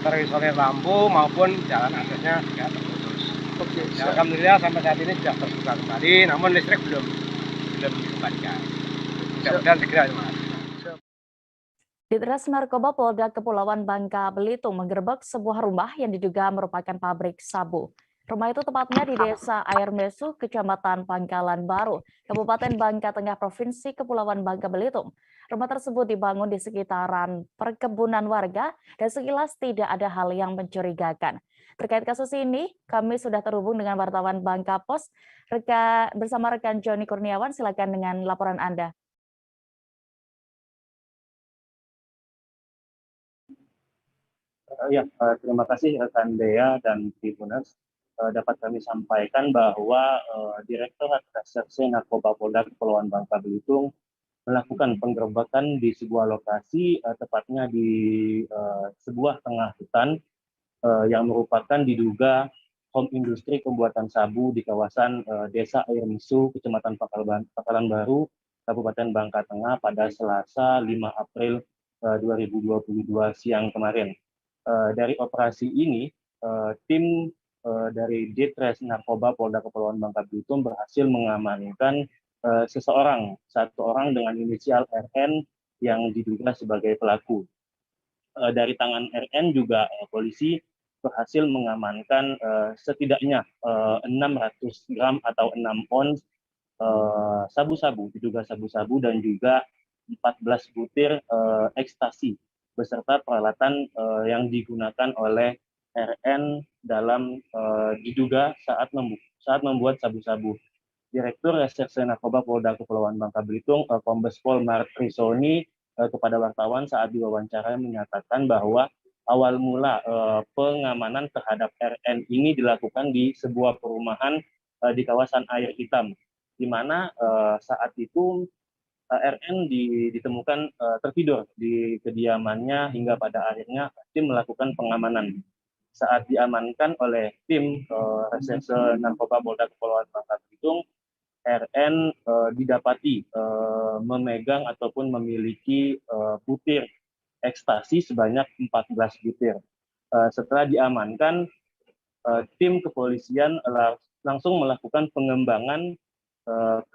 terisolir lampu maupun jalan aksesnya juga terputus. Ya, alhamdulillah sampai saat ini sudah terbuka kembali, namun listrik belum dikembalikan. Mudah-mudahan segera Mas. Ditres Narkoba Polda Kepulauan Bangka Belitung menggerebek sebuah rumah yang diduga merupakan pabrik sabu. Rumah itu tepatnya di Desa Air Mesu, Kecamatan Pangkalan Baru, Kabupaten Bangka Tengah, Provinsi Kepulauan Bangka Belitung. Rumah tersebut dibangun di sekitaran perkebunan warga dan sekilas tidak ada hal yang mencurigakan. Terkait kasus ini, kami sudah terhubung dengan wartawan Bangka Pos bersama rekan Joni Kurniawan. Silakan dengan laporan Anda. Ya, terima kasih rekan Dea dan Tribuners. Dapat kami sampaikan bahwa Direktorat Reserse Narkoba Polda Kepulauan Bangka Belitung melakukan penggerebekan di sebuah lokasi, tepatnya di sebuah tengah hutan yang merupakan diduga home industri pembuatan sabu di kawasan Desa Air Mesu, Kecamatan Pangkalan Baru, Kabupaten Bangka Tengah pada Selasa 5 April 2022 siang kemarin. Dari operasi ini, tim dari Ditres Narkoba Polda Kepulauan Bangka Belitung berhasil mengamankan satu orang dengan inisial RN yang diduga sebagai pelaku. Dari tangan RN juga polisi berhasil mengamankan setidaknya 600 gram atau 6 ons sabu-sabu, diduga sabu-sabu, dan juga 14 butir ekstasi beserta peralatan yang digunakan oleh RN dalam diduga saat membuat sabu-sabu. Direktur Reserse Narkoba Polda Kepulauan Bangka Belitung, Kombes Pol Martrisoni, kepada wartawan saat diwawancara menyatakan bahwa awal mula pengamanan terhadap RN ini dilakukan di sebuah perumahan di kawasan Air Hitam, di mana saat itu RN ditemukan tertidur di kediamannya hingga pada akhirnya tim melakukan pengamanan. Saat diamankan oleh tim Reserse Narkoba Polda Kepulauan Bangka Belitung, RN didapati memegang ataupun memiliki butir ekstasi sebanyak 14 butir. Setelah diamankan, tim kepolisian langsung melakukan pengembangan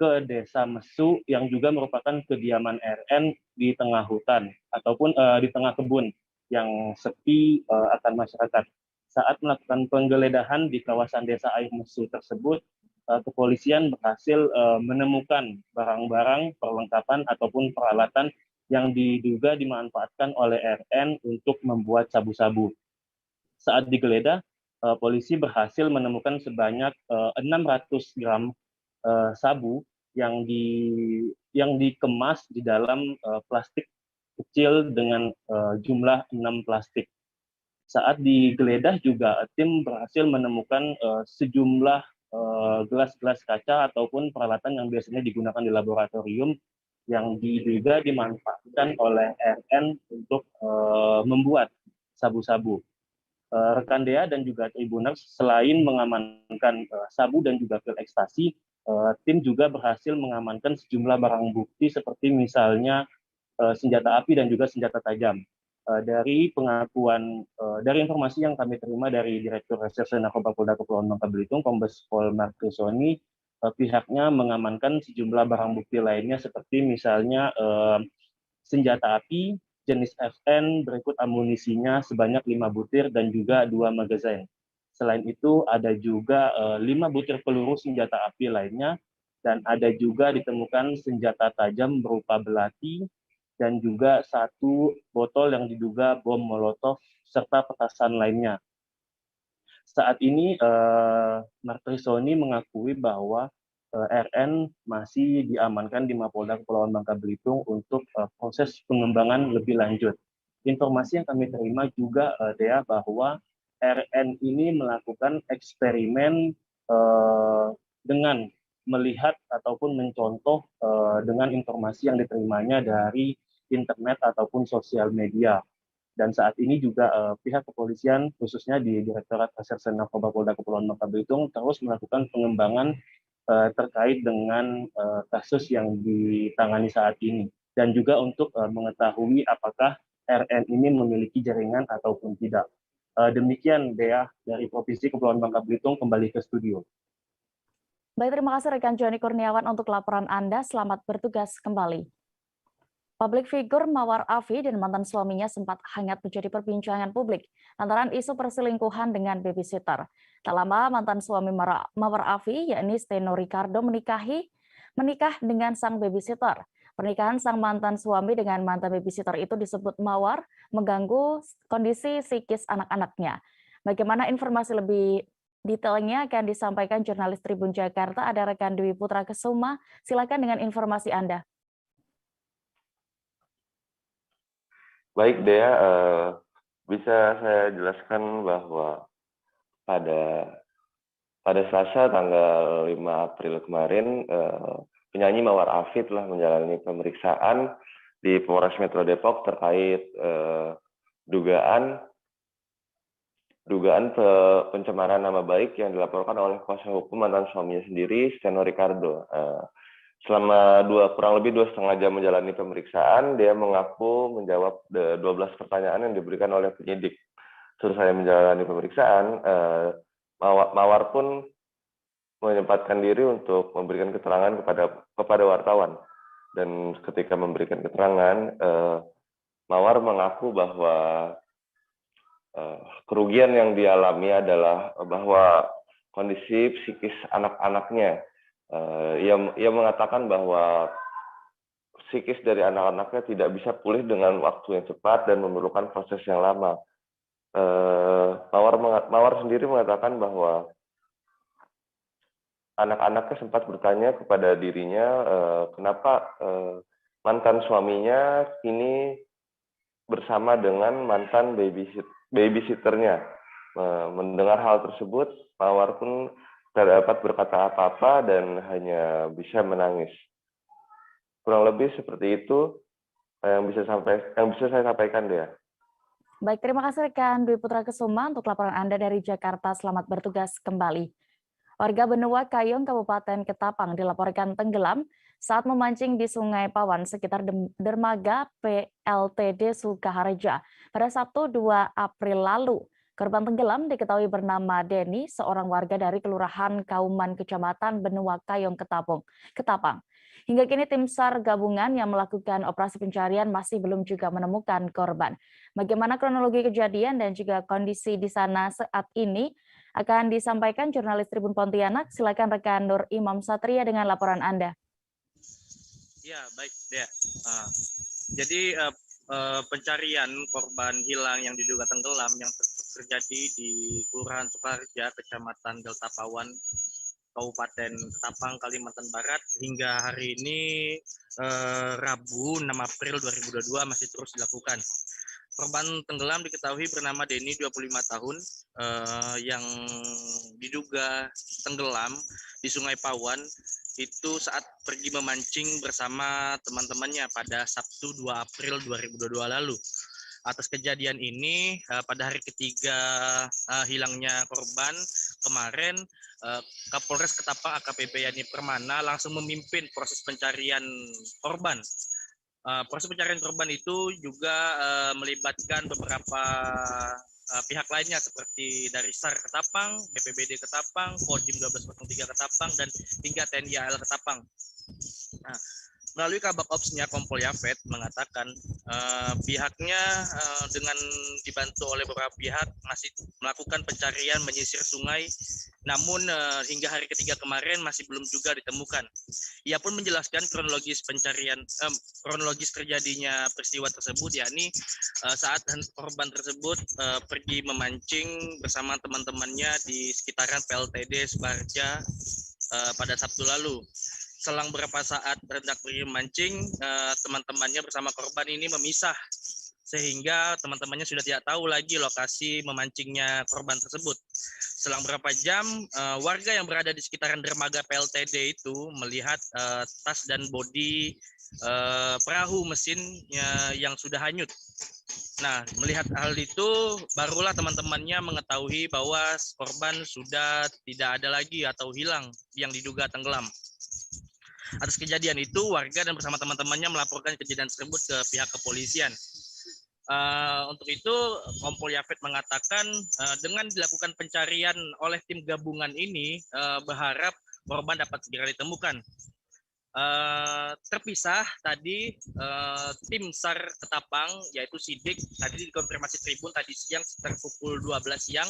ke Desa Mesu yang juga merupakan kediaman RN di tengah hutan ataupun di tengah kebun yang sepi akan masyarakat. Saat melakukan penggeledahan di kawasan Desa Air Mesu tersebut, kepolisian berhasil menemukan barang-barang perlengkapan ataupun peralatan yang diduga dimanfaatkan oleh RN untuk membuat sabu-sabu. Saat digeledah, polisi berhasil menemukan sebanyak 600 gram sabu yang dikemas di dalam plastik kecil dengan jumlah 6 plastik. Saat digeledah juga tim berhasil menemukan sejumlah gelas-gelas kaca ataupun peralatan yang biasanya digunakan di laboratorium yang diduga dimanfaatkan oleh RN untuk membuat sabu-sabu. Rekan Dea dan juga Tribuners, selain mengamankan sabu dan juga pil ekstasi, tim juga berhasil mengamankan sejumlah barang bukti seperti misalnya senjata api dan juga senjata tajam. Dari informasi yang kami terima dari Direktur Reserse Narkoba Polda Kepulauan Bangka Belitung, Kombes Pol Martrisoni, pihaknya mengamankan sejumlah barang bukti lainnya seperti misalnya senjata api jenis FN berikut amunisinya sebanyak 5 butir dan juga 2 magazine. Selain itu ada juga 5 butir peluru senjata api lainnya, dan ada juga ditemukan senjata tajam berupa belati dan juga 1 botol yang diduga bom molotov serta petasan lainnya. Saat ini Martrisoni mengakui bahwa RN masih diamankan di Mapolda Kepulauan Bangka Belitung untuk proses pengembangan lebih lanjut. Informasi yang kami terima juga Dea, bahwa RN ini melakukan eksperimen dengan melihat ataupun mencontoh dengan informasi yang diterimanya dari internet ataupun sosial media. Dan saat ini juga pihak kepolisian, khususnya di Direktorat Reserse Narkoba Polda Kepulauan Bangka Belitung, terus melakukan pengembangan terkait dengan kasus yang ditangani saat ini. Dan juga untuk mengetahui apakah RN ini memiliki jaringan ataupun tidak. Demikian Dea dari Provinsi Kepulauan Bangka Belitung, kembali ke studio. Baik, terima kasih rekan Joni Kurniawan untuk laporan Anda. Selamat bertugas kembali. Publik figur Mawar Afi dan mantan suaminya sempat hangat menjadi perbincangan publik lantaran isu perselingkuhan dengan babysitter. Tak lama mantan suami Mawar Afi, yakni Steno Ricardo, menikah dengan sang babysitter. Pernikahan sang mantan suami dengan mantan babysitter itu disebut Mawar mengganggu kondisi psikis anak-anaknya. Bagaimana informasi lebih detailnya akan disampaikan jurnalis Tribun Jakarta, ada rekan Dwi Putra Kesuma. Silakan dengan informasi Anda. Baik Dea, bisa saya jelaskan bahwa pada Selasa tanggal 5 April kemarin, penyanyi Mawar Afi telah menjalani pemeriksaan di Polres Metro Depok terkait dugaan pencemaran nama baik yang dilaporkan oleh kuasa hukum mantan suaminya sendiri, Steno Ricardo. Selama kurang lebih 2,5 jam menjalani pemeriksaan, dia mengaku menjawab 12 pertanyaan yang diberikan oleh penyidik. Setelah saya menjalani pemeriksaan, Mawar pun menyempatkan diri untuk memberikan keterangan kepada wartawan. Dan ketika memberikan keterangan, Mawar mengaku bahwa kerugian yang dialami adalah bahwa kondisi psikis anak-anaknya. Ia mengatakan bahwa psikis dari anak-anaknya tidak bisa pulih dengan waktu yang cepat dan memerlukan proses yang lama. Mawar sendiri mengatakan bahwa anak-anaknya sempat bertanya kepada dirinya kenapa mantan suaminya kini bersama dengan mantan babysitternya. Mendengar hal tersebut, Mawar pun tidak dapat berkata apa-apa dan hanya bisa menangis. Kurang lebih seperti itu yang bisa saya sampaikan, Dea. Baik, terima kasih rekan Dwi Putra Kesuma untuk laporan Anda dari Jakarta. Selamat bertugas kembali. Warga Benua Kayong, Kabupaten Ketapang dilaporkan tenggelam saat memancing di Sungai Pawan sekitar dermaga PLTD Sukaharja pada Sabtu 2 April lalu. Korban tenggelam diketahui bernama Denny, seorang warga dari Kelurahan Kauman, Kecamatan Benua Kayong, Ketapang. Hingga kini tim SAR gabungan yang melakukan operasi pencarian masih belum juga menemukan korban. Bagaimana kronologi kejadian dan juga kondisi di sana saat ini akan disampaikan jurnalis Tribun Pontianak. Silakan rekan Nur Imam Satria dengan laporan Anda. Ya, baik, Dea. Jadi pencarian korban hilang yang diduga tenggelam yang terjadi di Kelurahan Sukaharja, Kecamatan Delta Pawan, Kabupaten Ketapang, Kalimantan Barat, hingga hari ini Rabu 6 April 2022 masih terus dilakukan. Korban tenggelam diketahui bernama Denny, 25 tahun, yang diduga tenggelam di Sungai Pawan itu saat pergi memancing bersama teman-temannya pada Sabtu 2 April 2022 lalu. Atas kejadian ini, pada hari ketiga hilangnya korban kemarin, Kapolres Ketapang AKBP Yani Permana langsung memimpin proses pencarian korban. Proses pencarian korban itu juga melibatkan beberapa pihak lainnya seperti dari SAR Ketapang, BPBD Ketapang, Kodim 1203 Ketapang, dan hingga TNI AL Ketapang. Nah, Melalui Kabak Opsnya Kompol Yafet mengatakan pihaknya dengan dibantu oleh beberapa pihak masih melakukan pencarian menyisir sungai, namun hingga hari ketiga kemarin masih belum juga ditemukan. Ia pun menjelaskan kronologis kronologis terjadinya peristiwa tersebut, yakni saat korban tersebut pergi memancing bersama teman-temannya di sekitaran PLTD Sukarja pada Sabtu lalu. Selang beberapa saat hendak pergi memancing, teman-temannya bersama korban ini memisah, sehingga teman-temannya sudah tidak tahu lagi lokasi memancingnya korban tersebut. Selang beberapa jam, warga yang berada di sekitaran dermaga PLTD itu melihat tas dan bodi perahu mesin yang sudah hanyut. Nah, melihat hal itu, barulah teman-temannya mengetahui bahwa korban sudah tidak ada lagi atau hilang yang diduga tenggelam. Atas kejadian itu, warga dan bersama teman-temannya melaporkan kejadian tersebut ke pihak kepolisian. Untuk itu, Kompol Yafet mengatakan dengan dilakukan pencarian oleh tim gabungan ini, berharap korban dapat segera ditemukan. Terpisah tadi tim SAR Ketapang yaitu Sidik tadi dikonfirmasi Tribun tadi siang sekitar pukul 12 siang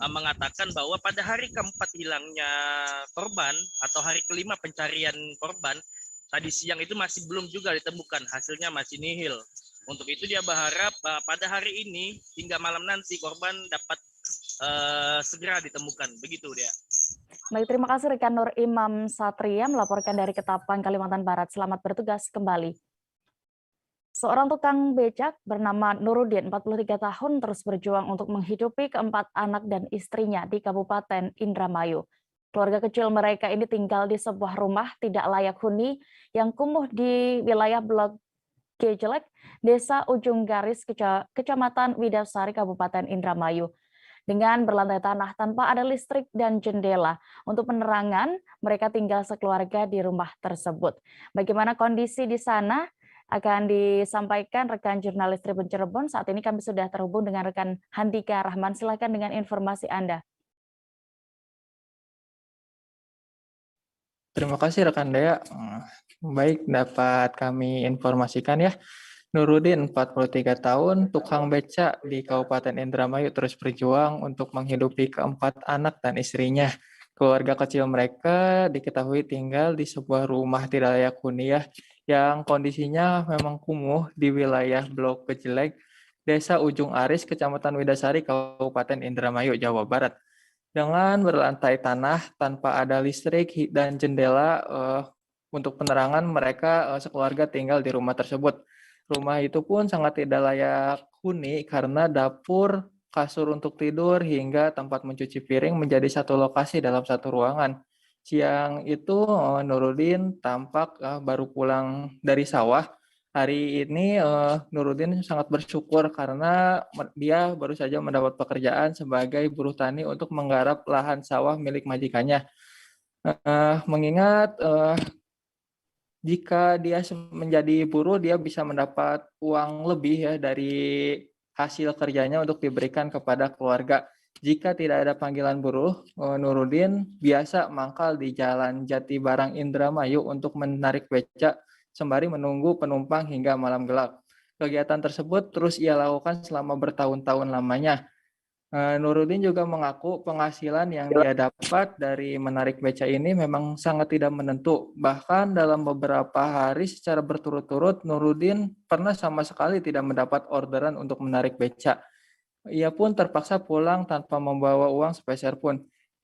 mengatakan bahwa pada hari keempat hilangnya korban atau hari kelima pencarian korban tadi siang itu masih belum juga ditemukan, hasilnya masih nihil. Untuk itu dia berharap pada hari ini hingga malam nanti korban dapat segera ditemukan, begitu dia. Baik, terima kasih rekan Nur Imam Satria melaporkan dari Ketapang, Kalimantan Barat. Selamat bertugas kembali. Seorang tukang becak bernama Nurudin, 43 tahun, terus berjuang untuk menghidupi keempat anak dan istrinya di Kabupaten Indramayu. Keluarga kecil mereka ini tinggal di sebuah rumah tidak layak huni yang kumuh di wilayah Blok Gejelek, Desa Ujung Garis, Kecamatan Widasari, Kabupaten Indramayu. Dengan berlantai tanah tanpa ada listrik dan jendela. Untuk penerangan, mereka tinggal sekeluarga di rumah tersebut. Bagaimana kondisi di sana akan disampaikan rekan jurnalis Tribun Cirebon. Saat ini kami sudah terhubung dengan rekan Handika Rahman. Silakan dengan informasi Anda. Terima kasih rekan Dea. Baik, dapat kami informasikan ya. Nurudin, 43 tahun, tukang becak di Kabupaten Indramayu terus berjuang untuk menghidupi keempat anak dan istrinya. Keluarga kecil mereka diketahui tinggal di sebuah rumah tidak layak huni ya, yang kondisinya memang kumuh di wilayah Blok Gejelek, Desa Ujung Aris, Kecamatan Widasari, Kabupaten Indramayu, Jawa Barat. Dengan berlantai tanah tanpa ada listrik dan jendela untuk penerangan, mereka sekeluarga tinggal di rumah tersebut. Rumah itu pun sangat tidak layak huni karena dapur, kasur untuk tidur, hingga tempat mencuci piring menjadi satu lokasi dalam satu ruangan. Siang itu Nurudin tampak baru pulang dari sawah. Hari ini Nurudin sangat bersyukur karena dia baru saja mendapat pekerjaan sebagai buruh tani untuk menggarap lahan sawah milik majikannya. Mengingat jika dia menjadi buruh, dia bisa mendapat uang lebih ya dari hasil kerjanya untuk diberikan kepada keluarga. Jika tidak ada panggilan buruh, Nurudin biasa mangkal di Jalan Jati Barang Indramayu untuk menarik becak sembari menunggu penumpang hingga malam gelap. Kegiatan tersebut terus ia lakukan selama bertahun-tahun lamanya. Nurudin juga mengaku penghasilan yang dia dapat dari menarik beca ini memang sangat tidak menentu. Bahkan dalam beberapa hari secara berturut-turut, Nurudin pernah sama sekali tidak mendapat orderan untuk menarik beca. Ia pun terpaksa pulang tanpa membawa uang sepeser pun.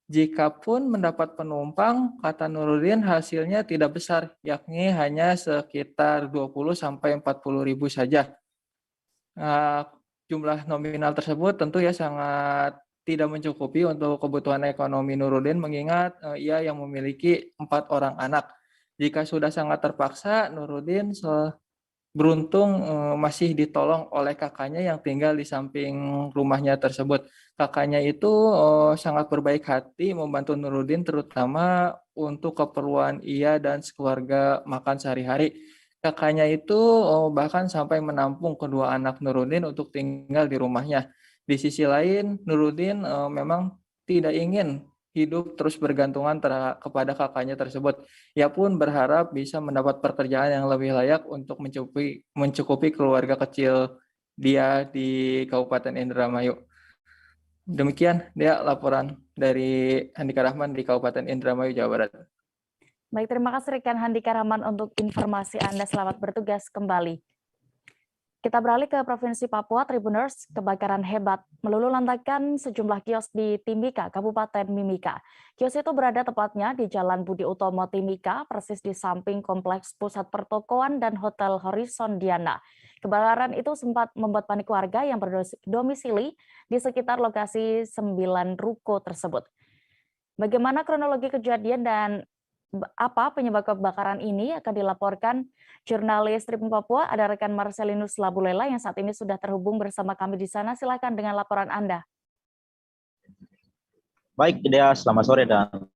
Jikapun mendapat penumpang, kata Nurudin hasilnya tidak besar, yakni hanya sekitar 20-40 ribu saja. Jumlah nominal tersebut tentu ya sangat tidak mencukupi untuk kebutuhan ekonomi Nurudin, mengingat ia yang memiliki 4 orang anak. Jika sudah sangat terpaksa, Nurudin beruntung masih ditolong oleh kakaknya yang tinggal di samping rumahnya tersebut. Kakaknya itu sangat berbaik hati membantu Nurudin, terutama untuk keperluan ia dan sekeluarga makan sehari-hari. Kakaknya itu bahkan sampai menampung kedua anak Nurudin untuk tinggal di rumahnya. Di sisi lain, Nurudin memang tidak ingin hidup terus bergantungan kepada kakaknya tersebut. Ia pun berharap bisa mendapat pekerjaan yang lebih layak untuk mencukupi keluarga kecil dia di Kabupaten Indramayu. Demikian dia laporan dari Handika Rahman di Kabupaten Indramayu, Jawa Barat. Baik, terima kasih rekan Handika Rahman untuk informasi Anda. Selamat bertugas kembali. Kita beralih ke Provinsi Papua. Tribuners, kebakaran hebat meluluhlantakkan sejumlah kios di Timika, Kabupaten Mimika. Kios itu berada tepatnya di Jalan Budi Utomo Timika, persis di samping Kompleks Pusat Pertokoan dan Hotel Horizon Diana. Kebakaran itu sempat membuat panik warga yang berdomisili di sekitar lokasi 9 ruko tersebut. Bagaimana kronologi kejadian dan apa penyebab kebakaran ini akan dilaporkan jurnalis Tribun Papua, ada rekan Marcelinus Labulela yang saat ini sudah terhubung bersama kami di sana. Silakan dengan laporan Anda. Baik, Dea, selamat sore dan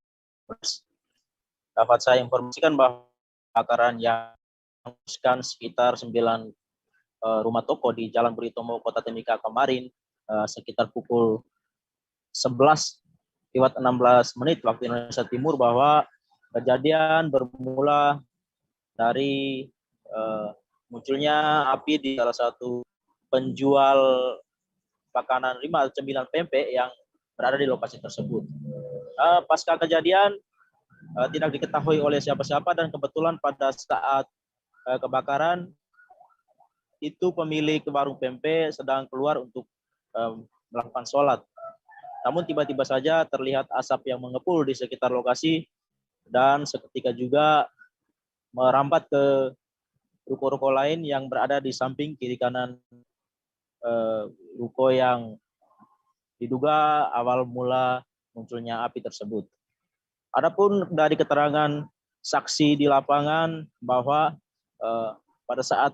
dapat saya informasikan bahwa kebakaran yang menghanguskan sekitar 9 rumah toko di Jalan Budi Utomo, Kota Timika kemarin sekitar pukul 11:16 waktu Indonesia Timur, bahwa kejadian bermula dari munculnya api di salah satu penjual makanan 5 cemilan pempek yang berada di lokasi tersebut. Pasca kejadian tidak diketahui oleh siapa-siapa, dan kebetulan pada saat kebakaran itu pemilik warung pempek sedang keluar untuk melakukan sholat. Namun tiba-tiba saja terlihat asap yang mengepul di sekitar lokasi, dan seketika juga merambat ke ruko-ruko lain yang berada di samping kiri kanan ruko yang diduga awal mula munculnya api tersebut. Adapun dari keterangan saksi di lapangan bahwa pada saat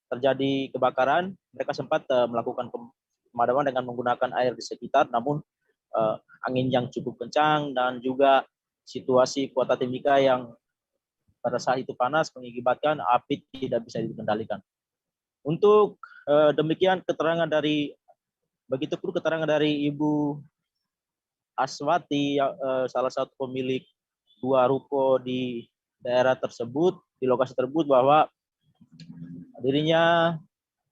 terjadi kebakaran mereka sempat melakukan pemadaman dengan menggunakan air di sekitar, namun angin yang cukup kencang dan juga situasi Kota Timika yang pada saat itu panas mengakibatkan api tidak bisa dikendalikan. Untuk demikian begitu pun keterangan dari Ibu Aswati, salah satu pemilik 2 ruko di daerah tersebut, di lokasi tersebut, bahwa dirinya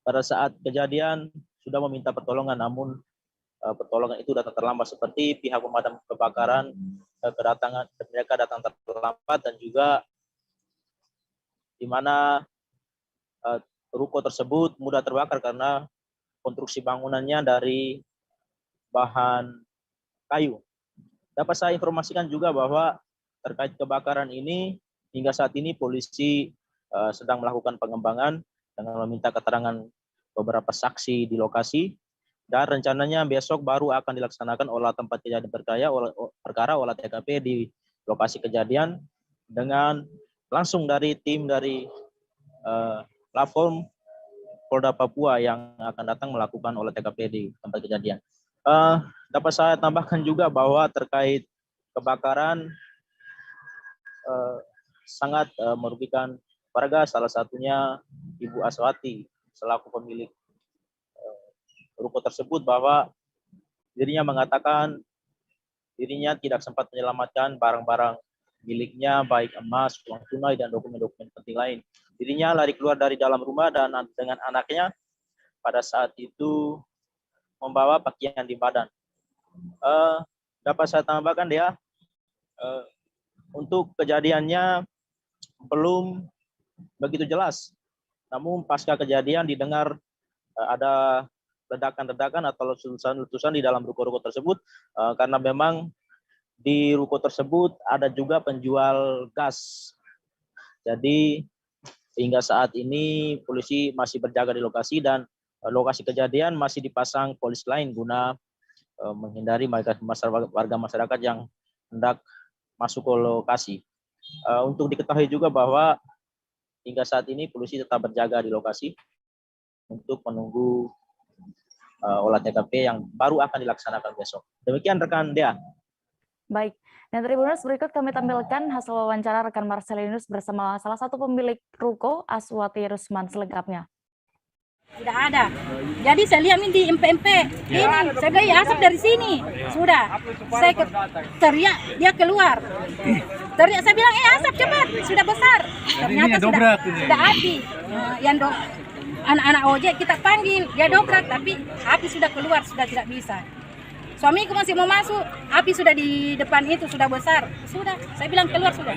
pada saat kejadian sudah meminta pertolongan, namun pertolongan itu datang terlambat, seperti pihak pemadam kebakaran mereka datang terlambat, dan juga di mana ruko tersebut mudah terbakar karena konstruksi bangunannya dari bahan kayu. Dapat saya informasikan juga bahwa terkait kebakaran ini hingga saat ini polisi sedang melakukan pengembangan dengan meminta keterangan beberapa saksi di lokasi. Dan rencananya besok baru akan dilaksanakan olah tempat kejadian perkara, olah TKP di lokasi kejadian, dengan langsung dari tim dari platform Polda Papua yang akan datang melakukan olah TKP di tempat kejadian. Dapat saya tambahkan juga bahwa terkait kebakaran sangat merugikan warga, salah satunya Ibu Aswati selaku pemilik ruko tersebut, bahwa dirinya mengatakan dirinya tidak sempat menyelamatkan barang-barang miliknya, baik emas, uang tunai, dan dokumen-dokumen penting lain. Dirinya lari keluar dari dalam rumah dan dengan anaknya pada saat itu membawa pakaian di badan. Dapat saya tambahkan untuk kejadiannya belum begitu jelas. Namun pasca kejadian didengar ada ledakan-ledakan atau letusan-letusan di dalam ruko-ruko tersebut, karena memang di ruko tersebut ada juga penjual gas. Jadi hingga saat ini polisi masih berjaga di lokasi, dan lokasi kejadian masih dipasang polis lain guna menghindari warga masyarakat yang hendak masuk ke lokasi. Untuk diketahui juga bahwa hingga saat ini polisi tetap berjaga di lokasi untuk menunggu olah TKP yang baru akan dilaksanakan besok. Demikian rekan Dea. Baik, dan Tribuners, berikut kami tampilkan hasil wawancara rekan Marcelinus bersama salah satu pemilik ruko, Aswati Rusman, selengkapnya. Tidak ada. Jadi saya lihat ini di MP-MP. Ini saya bilang ya asap dari sini. Sudah. Saya teriak, dia keluar. Teriak, saya bilang asap cepat, sudah besar. Ternyata sudah api. Yang anak-anak ojek kita panggil, dia dobrak tapi api sudah keluar, sudah tidak bisa. Suamiku masih mau masuk, api sudah di depan itu sudah besar. Sudah, saya bilang keluar sudah.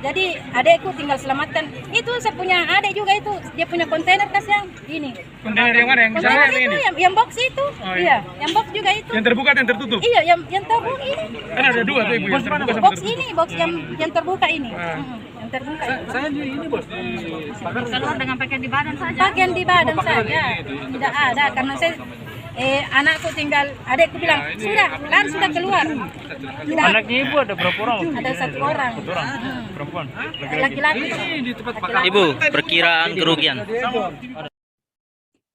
Jadi adekku tinggal selamatkan. Itu saya punya adek juga itu, dia punya kontainer kas yang ini. Kontainer yang mana? Yang kontainer itu, ini? yang box itu. Oh, iya, yang box juga itu. Yang terbuka dan tertutup? Iya, yang terbuka ini. Kan ada dua tuh Ibu, yang terbuka sama Box tertutup. ini, box yang terbuka ini. Yang terbuka. Saya ini bos. Keluar dengan pakaian di badan saja. Pakaian di badan saja. Tidak ada karena saya anakku tinggal, adekku bilang sudah, lari sudah keluar. Anaknya Ibu ada berapa orang? Ada 1 orang. Perempuan. Laki-laki. Ibu, perkiraan kerugian.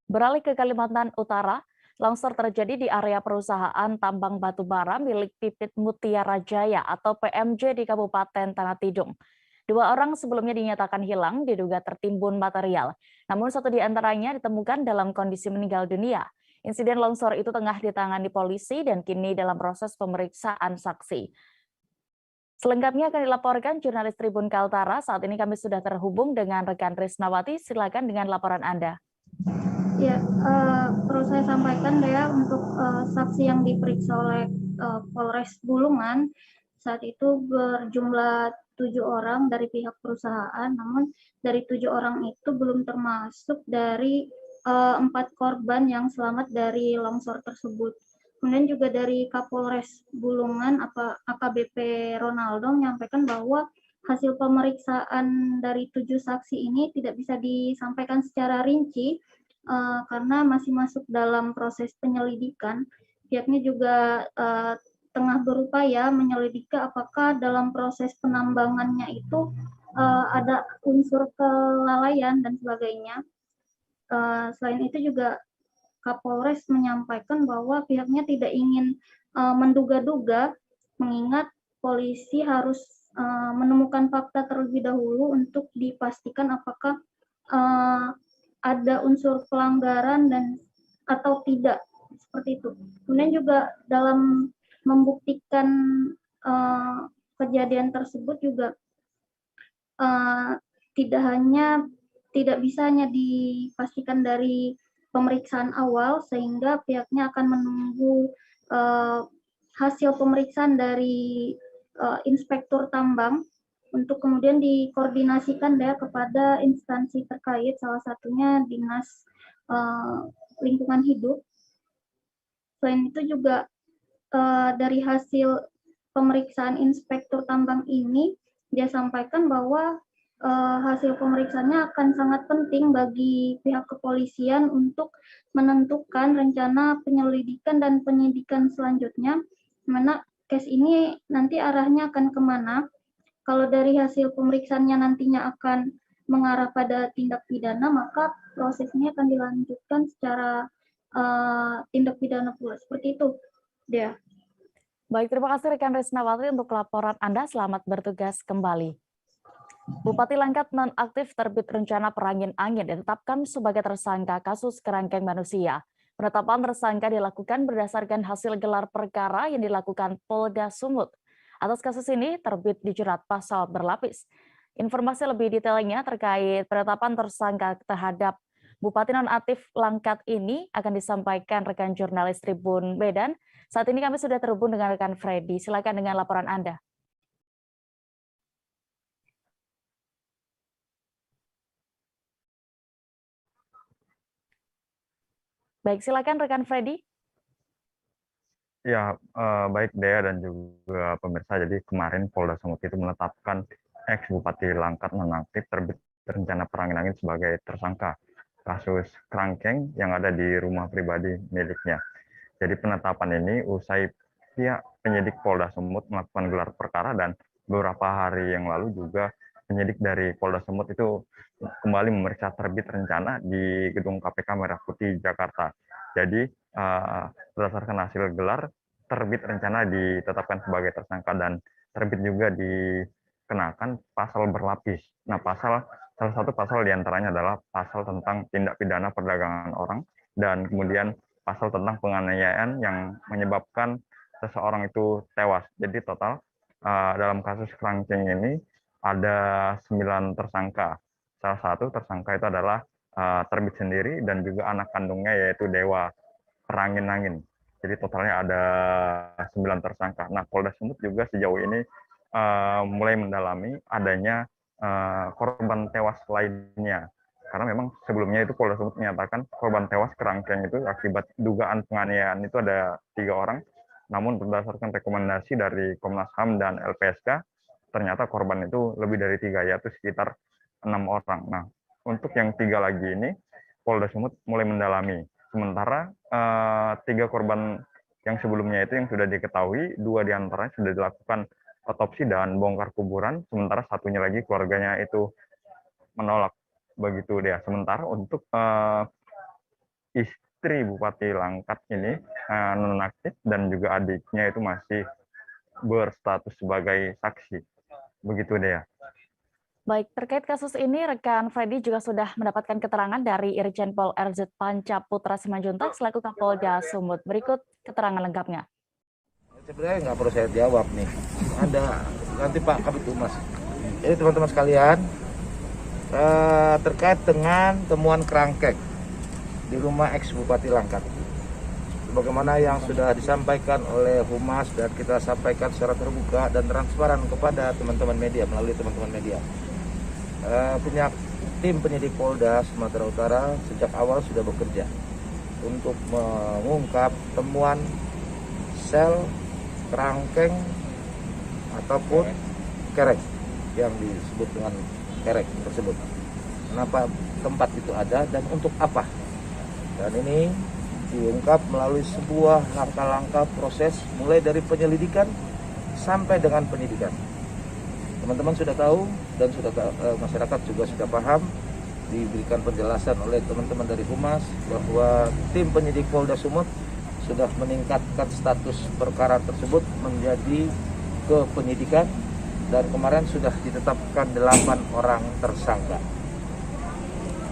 Beralih ke Kalimantan Utara, longsor terjadi di area perusahaan tambang batu bara milik Pipit Mutiara Jaya atau PMJ di Kabupaten Tanah Tidung. 2 orang sebelumnya dinyatakan hilang diduga tertimbun material, namun 1 di antaranya ditemukan dalam kondisi meninggal dunia. Insiden longsor itu tengah ditangani polisi dan kini dalam proses pemeriksaan saksi. Selengkapnya akan dilaporkan jurnalis Tribun Kaltara. Saat ini kami sudah terhubung dengan rekan Risnawati. Silakan dengan laporan Anda. Ya, perlu saya sampaikan ya untuk saksi yang diperiksa oleh Polres Bulungan saat itu berjumlah 7 orang dari pihak perusahaan, namun dari 7 orang itu belum termasuk dari 4 korban yang selamat dari longsor tersebut. Kemudian juga dari Kapolres Bulungan AKBP Ronaldo menyampaikan bahwa hasil pemeriksaan dari 7 saksi ini tidak bisa disampaikan secara rinci karena masih masuk dalam proses penyelidikan. Pihaknya juga tengah berupaya menyelidiki apakah dalam proses penambangannya itu ada unsur kelalaian dan sebagainya. Selain itu juga Kapolres menyampaikan bahwa pihaknya tidak ingin menduga-duga, mengingat polisi harus menemukan fakta terlebih dahulu untuk dipastikan apakah ada unsur pelanggaran dan atau tidak, seperti itu. Kemudian juga dalam membuktikan kejadian tersebut juga tidak bisa hanya dipastikan dari pemeriksaan awal, sehingga pihaknya akan menunggu hasil pemeriksaan dari inspektur tambang untuk kemudian dikoordinasikan kepada instansi terkait, salah satunya Dinas Lingkungan Hidup. Selain itu juga dari hasil pemeriksaan inspektur tambang ini, dia sampaikan bahwa hasil pemeriksaannya akan sangat penting bagi pihak kepolisian untuk menentukan rencana penyelidikan dan penyidikan selanjutnya, mana case ini nanti arahnya akan kemana. Kalau dari hasil pemeriksaannya nantinya akan mengarah pada tindak pidana, maka prosesnya akan dilanjutkan secara tindak pidana pula. Seperti itu, Dea. Baik, terima kasih rekan Risnawati untuk laporan Anda. Selamat bertugas kembali. Bupati Langkat nonaktif terbit rencana perangin angin ditetapkan sebagai tersangka kasus kerangkeng manusia. Penetapan tersangka dilakukan berdasarkan hasil gelar perkara yang dilakukan Polda Sumut. Atas kasus ini terbit dijerat pasal berlapis. Informasi lebih detailnya terkait penetapan tersangka terhadap Bupati nonaktif Langkat ini akan disampaikan rekan jurnalis Tribun Medan. Saat ini kami sudah terhubung dengan rekan Freddy. Silakan dengan laporan Anda. Baik, silakan rekan Freddy. Ya, baik Dea dan juga pemirsa. Jadi kemarin Polda Sumut itu menetapkan ex-Bupati Langkat nonaktif terbit rencana perangin angin sebagai tersangka kasus kerangkeng yang ada di rumah pribadi miliknya. Jadi penetapan ini usai pihak penyidik Polda Sumut melakukan gelar perkara dan beberapa hari yang lalu juga penyidik dari Polda Sumut itu kembali memeriksa terbit rencana di gedung KPK Merah Putih Jakarta. Jadi berdasarkan hasil gelar, terbit rencana ditetapkan sebagai tersangka dan terbit juga dikenakan pasal berlapis. Nah, pasal Salah satu pasal diantaranya adalah pasal tentang tindak pidana perdagangan orang dan kemudian pasal tentang penganiayaan yang menyebabkan seseorang itu tewas. Jadi total dalam kasus kerangkeng ini ada 9 tersangka. Salah satu tersangka itu adalah Terbit sendiri dan juga anak kandungnya yaitu Dewa Perangin-angin. Jadi totalnya ada 9 tersangka. Nah, Polda Sumut juga sejauh ini mulai mendalami adanya korban tewas lainnya. Karena memang sebelumnya itu Polda Sumut menyatakan korban tewas kerangkeng itu akibat dugaan penganiayaan itu ada 3 orang. Namun berdasarkan rekomendasi dari Komnas HAM dan LPSK, ternyata korban itu lebih dari 3, yaitu sekitar 6 orang. Nah, untuk yang 3 lagi ini, Polda Sumut mulai mendalami. Sementara 3 korban yang sebelumnya itu yang sudah diketahui, 2 diantaranya sudah dilakukan otopsi dan bongkar kuburan, sementara satunya lagi keluarganya itu menolak. Begitu dia. Sementara untuk istri Bupati Langkat ini nonaktif dan juga adiknya itu masih berstatus sebagai saksi. Begitu dia. Baik, terkait kasus ini, rekan Freddy juga sudah mendapatkan keterangan dari Irjen Pol RZ Panca Putra Simanjuntak selaku Kapolda Sumut. Berikut keterangan lengkapnya. Sebenarnya nggak perlu saya jawab nih, ada nanti Pak Kabid Humas. Jadi teman-teman sekalian, terkait dengan temuan kerangkeng di rumah ex Bupati Langkat, sebagaimana yang sudah disampaikan oleh Humas dan kita sampaikan secara terbuka dan transparan kepada teman-teman media melalui teman-teman media. Tim penyidik Polda Sumatera Utara sejak awal sudah bekerja untuk mengungkap temuan sel kerangkeng ataupun kerek yang disebut dengan kerek tersebut. Kenapa tempat itu ada dan untuk apa? Dan ini diungkap melalui sebuah langkah-langkah proses mulai dari penyelidikan sampai dengan penyidikan. Teman-teman sudah tahu dan masyarakat juga sudah paham, diberikan penjelasan oleh teman-teman dari Humas bahwa tim penyidik Polda Sumut sudah meningkatkan status perkara tersebut menjadi ke penyidikan dan kemarin sudah ditetapkan 8 orang tersangka.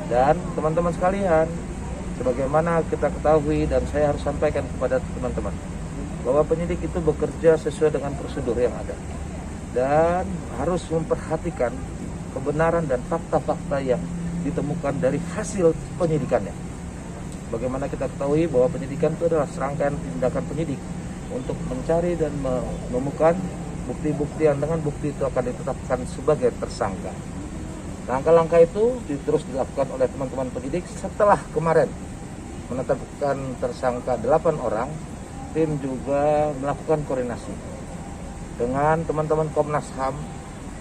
Dan teman-teman sekalian, sebagaimana kita ketahui dan saya harus sampaikan kepada teman-teman bahwa penyidik itu bekerja sesuai dengan prosedur yang ada dan harus memperhatikan kebenaran dan fakta-fakta yang ditemukan dari hasil penyidikannya. Bagaimana kita ketahui bahwa penyidikan itu adalah serangkaian tindakan penyidik untuk mencari dan menemukan bukti-bukti yang dengan bukti itu akan ditetapkan sebagai tersangka. Langkah-langkah itu terus dilakukan oleh teman-teman penyidik setelah kemarin menetapkan tersangka 8 orang, tim juga melakukan koordinasi dengan teman-teman Komnas HAM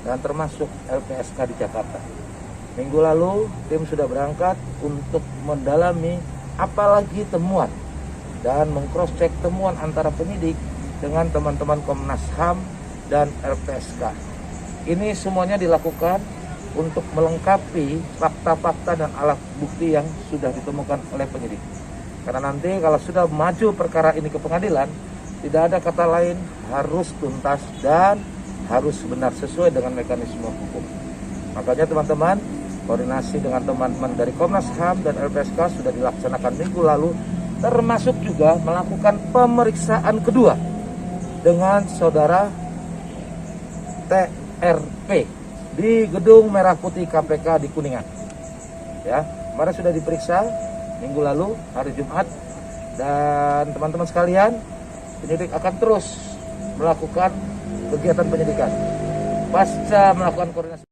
dan termasuk LPSK di Jakarta. Minggu lalu tim sudah berangkat untuk mendalami apalagi temuan dan meng-cross-check temuan antara penyidik dengan teman-teman Komnas HAM dan LPSK. Ini semuanya dilakukan untuk melengkapi fakta-fakta dan alat bukti yang sudah ditemukan oleh penyidik. Karena nanti kalau sudah maju perkara ini ke pengadilan, tidak ada kata lain, harus tuntas dan harus benar sesuai dengan mekanisme hukum. Makanya teman-teman, koordinasi dengan teman-teman dari Komnas HAM dan LPSK sudah dilaksanakan minggu lalu, termasuk juga melakukan pemeriksaan kedua dengan saudara TRP di Gedung Merah Putih KPK di Kuningan. Ya, kemarin sudah diperiksa minggu lalu hari Jumat, dan teman-teman sekalian, penyidik akan terus melakukan kegiatan penyidikan pasca melakukan koordinasi.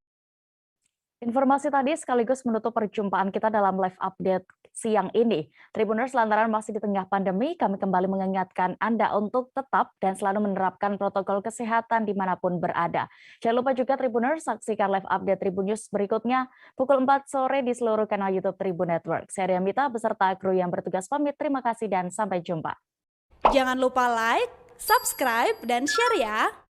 Informasi tadi sekaligus menutup perjumpaan kita dalam live update siang ini. Tribuners, lantaran masih di tengah pandemi, kami kembali mengingatkan Anda untuk tetap dan selalu menerapkan protokol kesehatan dimanapun berada. Jangan lupa juga Tribuners, saksikan live update Tribun News berikutnya pukul 4 sore di seluruh kanal YouTube Tribun Network. Saya Riamita beserta kru yang bertugas pamit. Terima kasih dan sampai jumpa. Jangan lupa like, subscribe, dan share ya!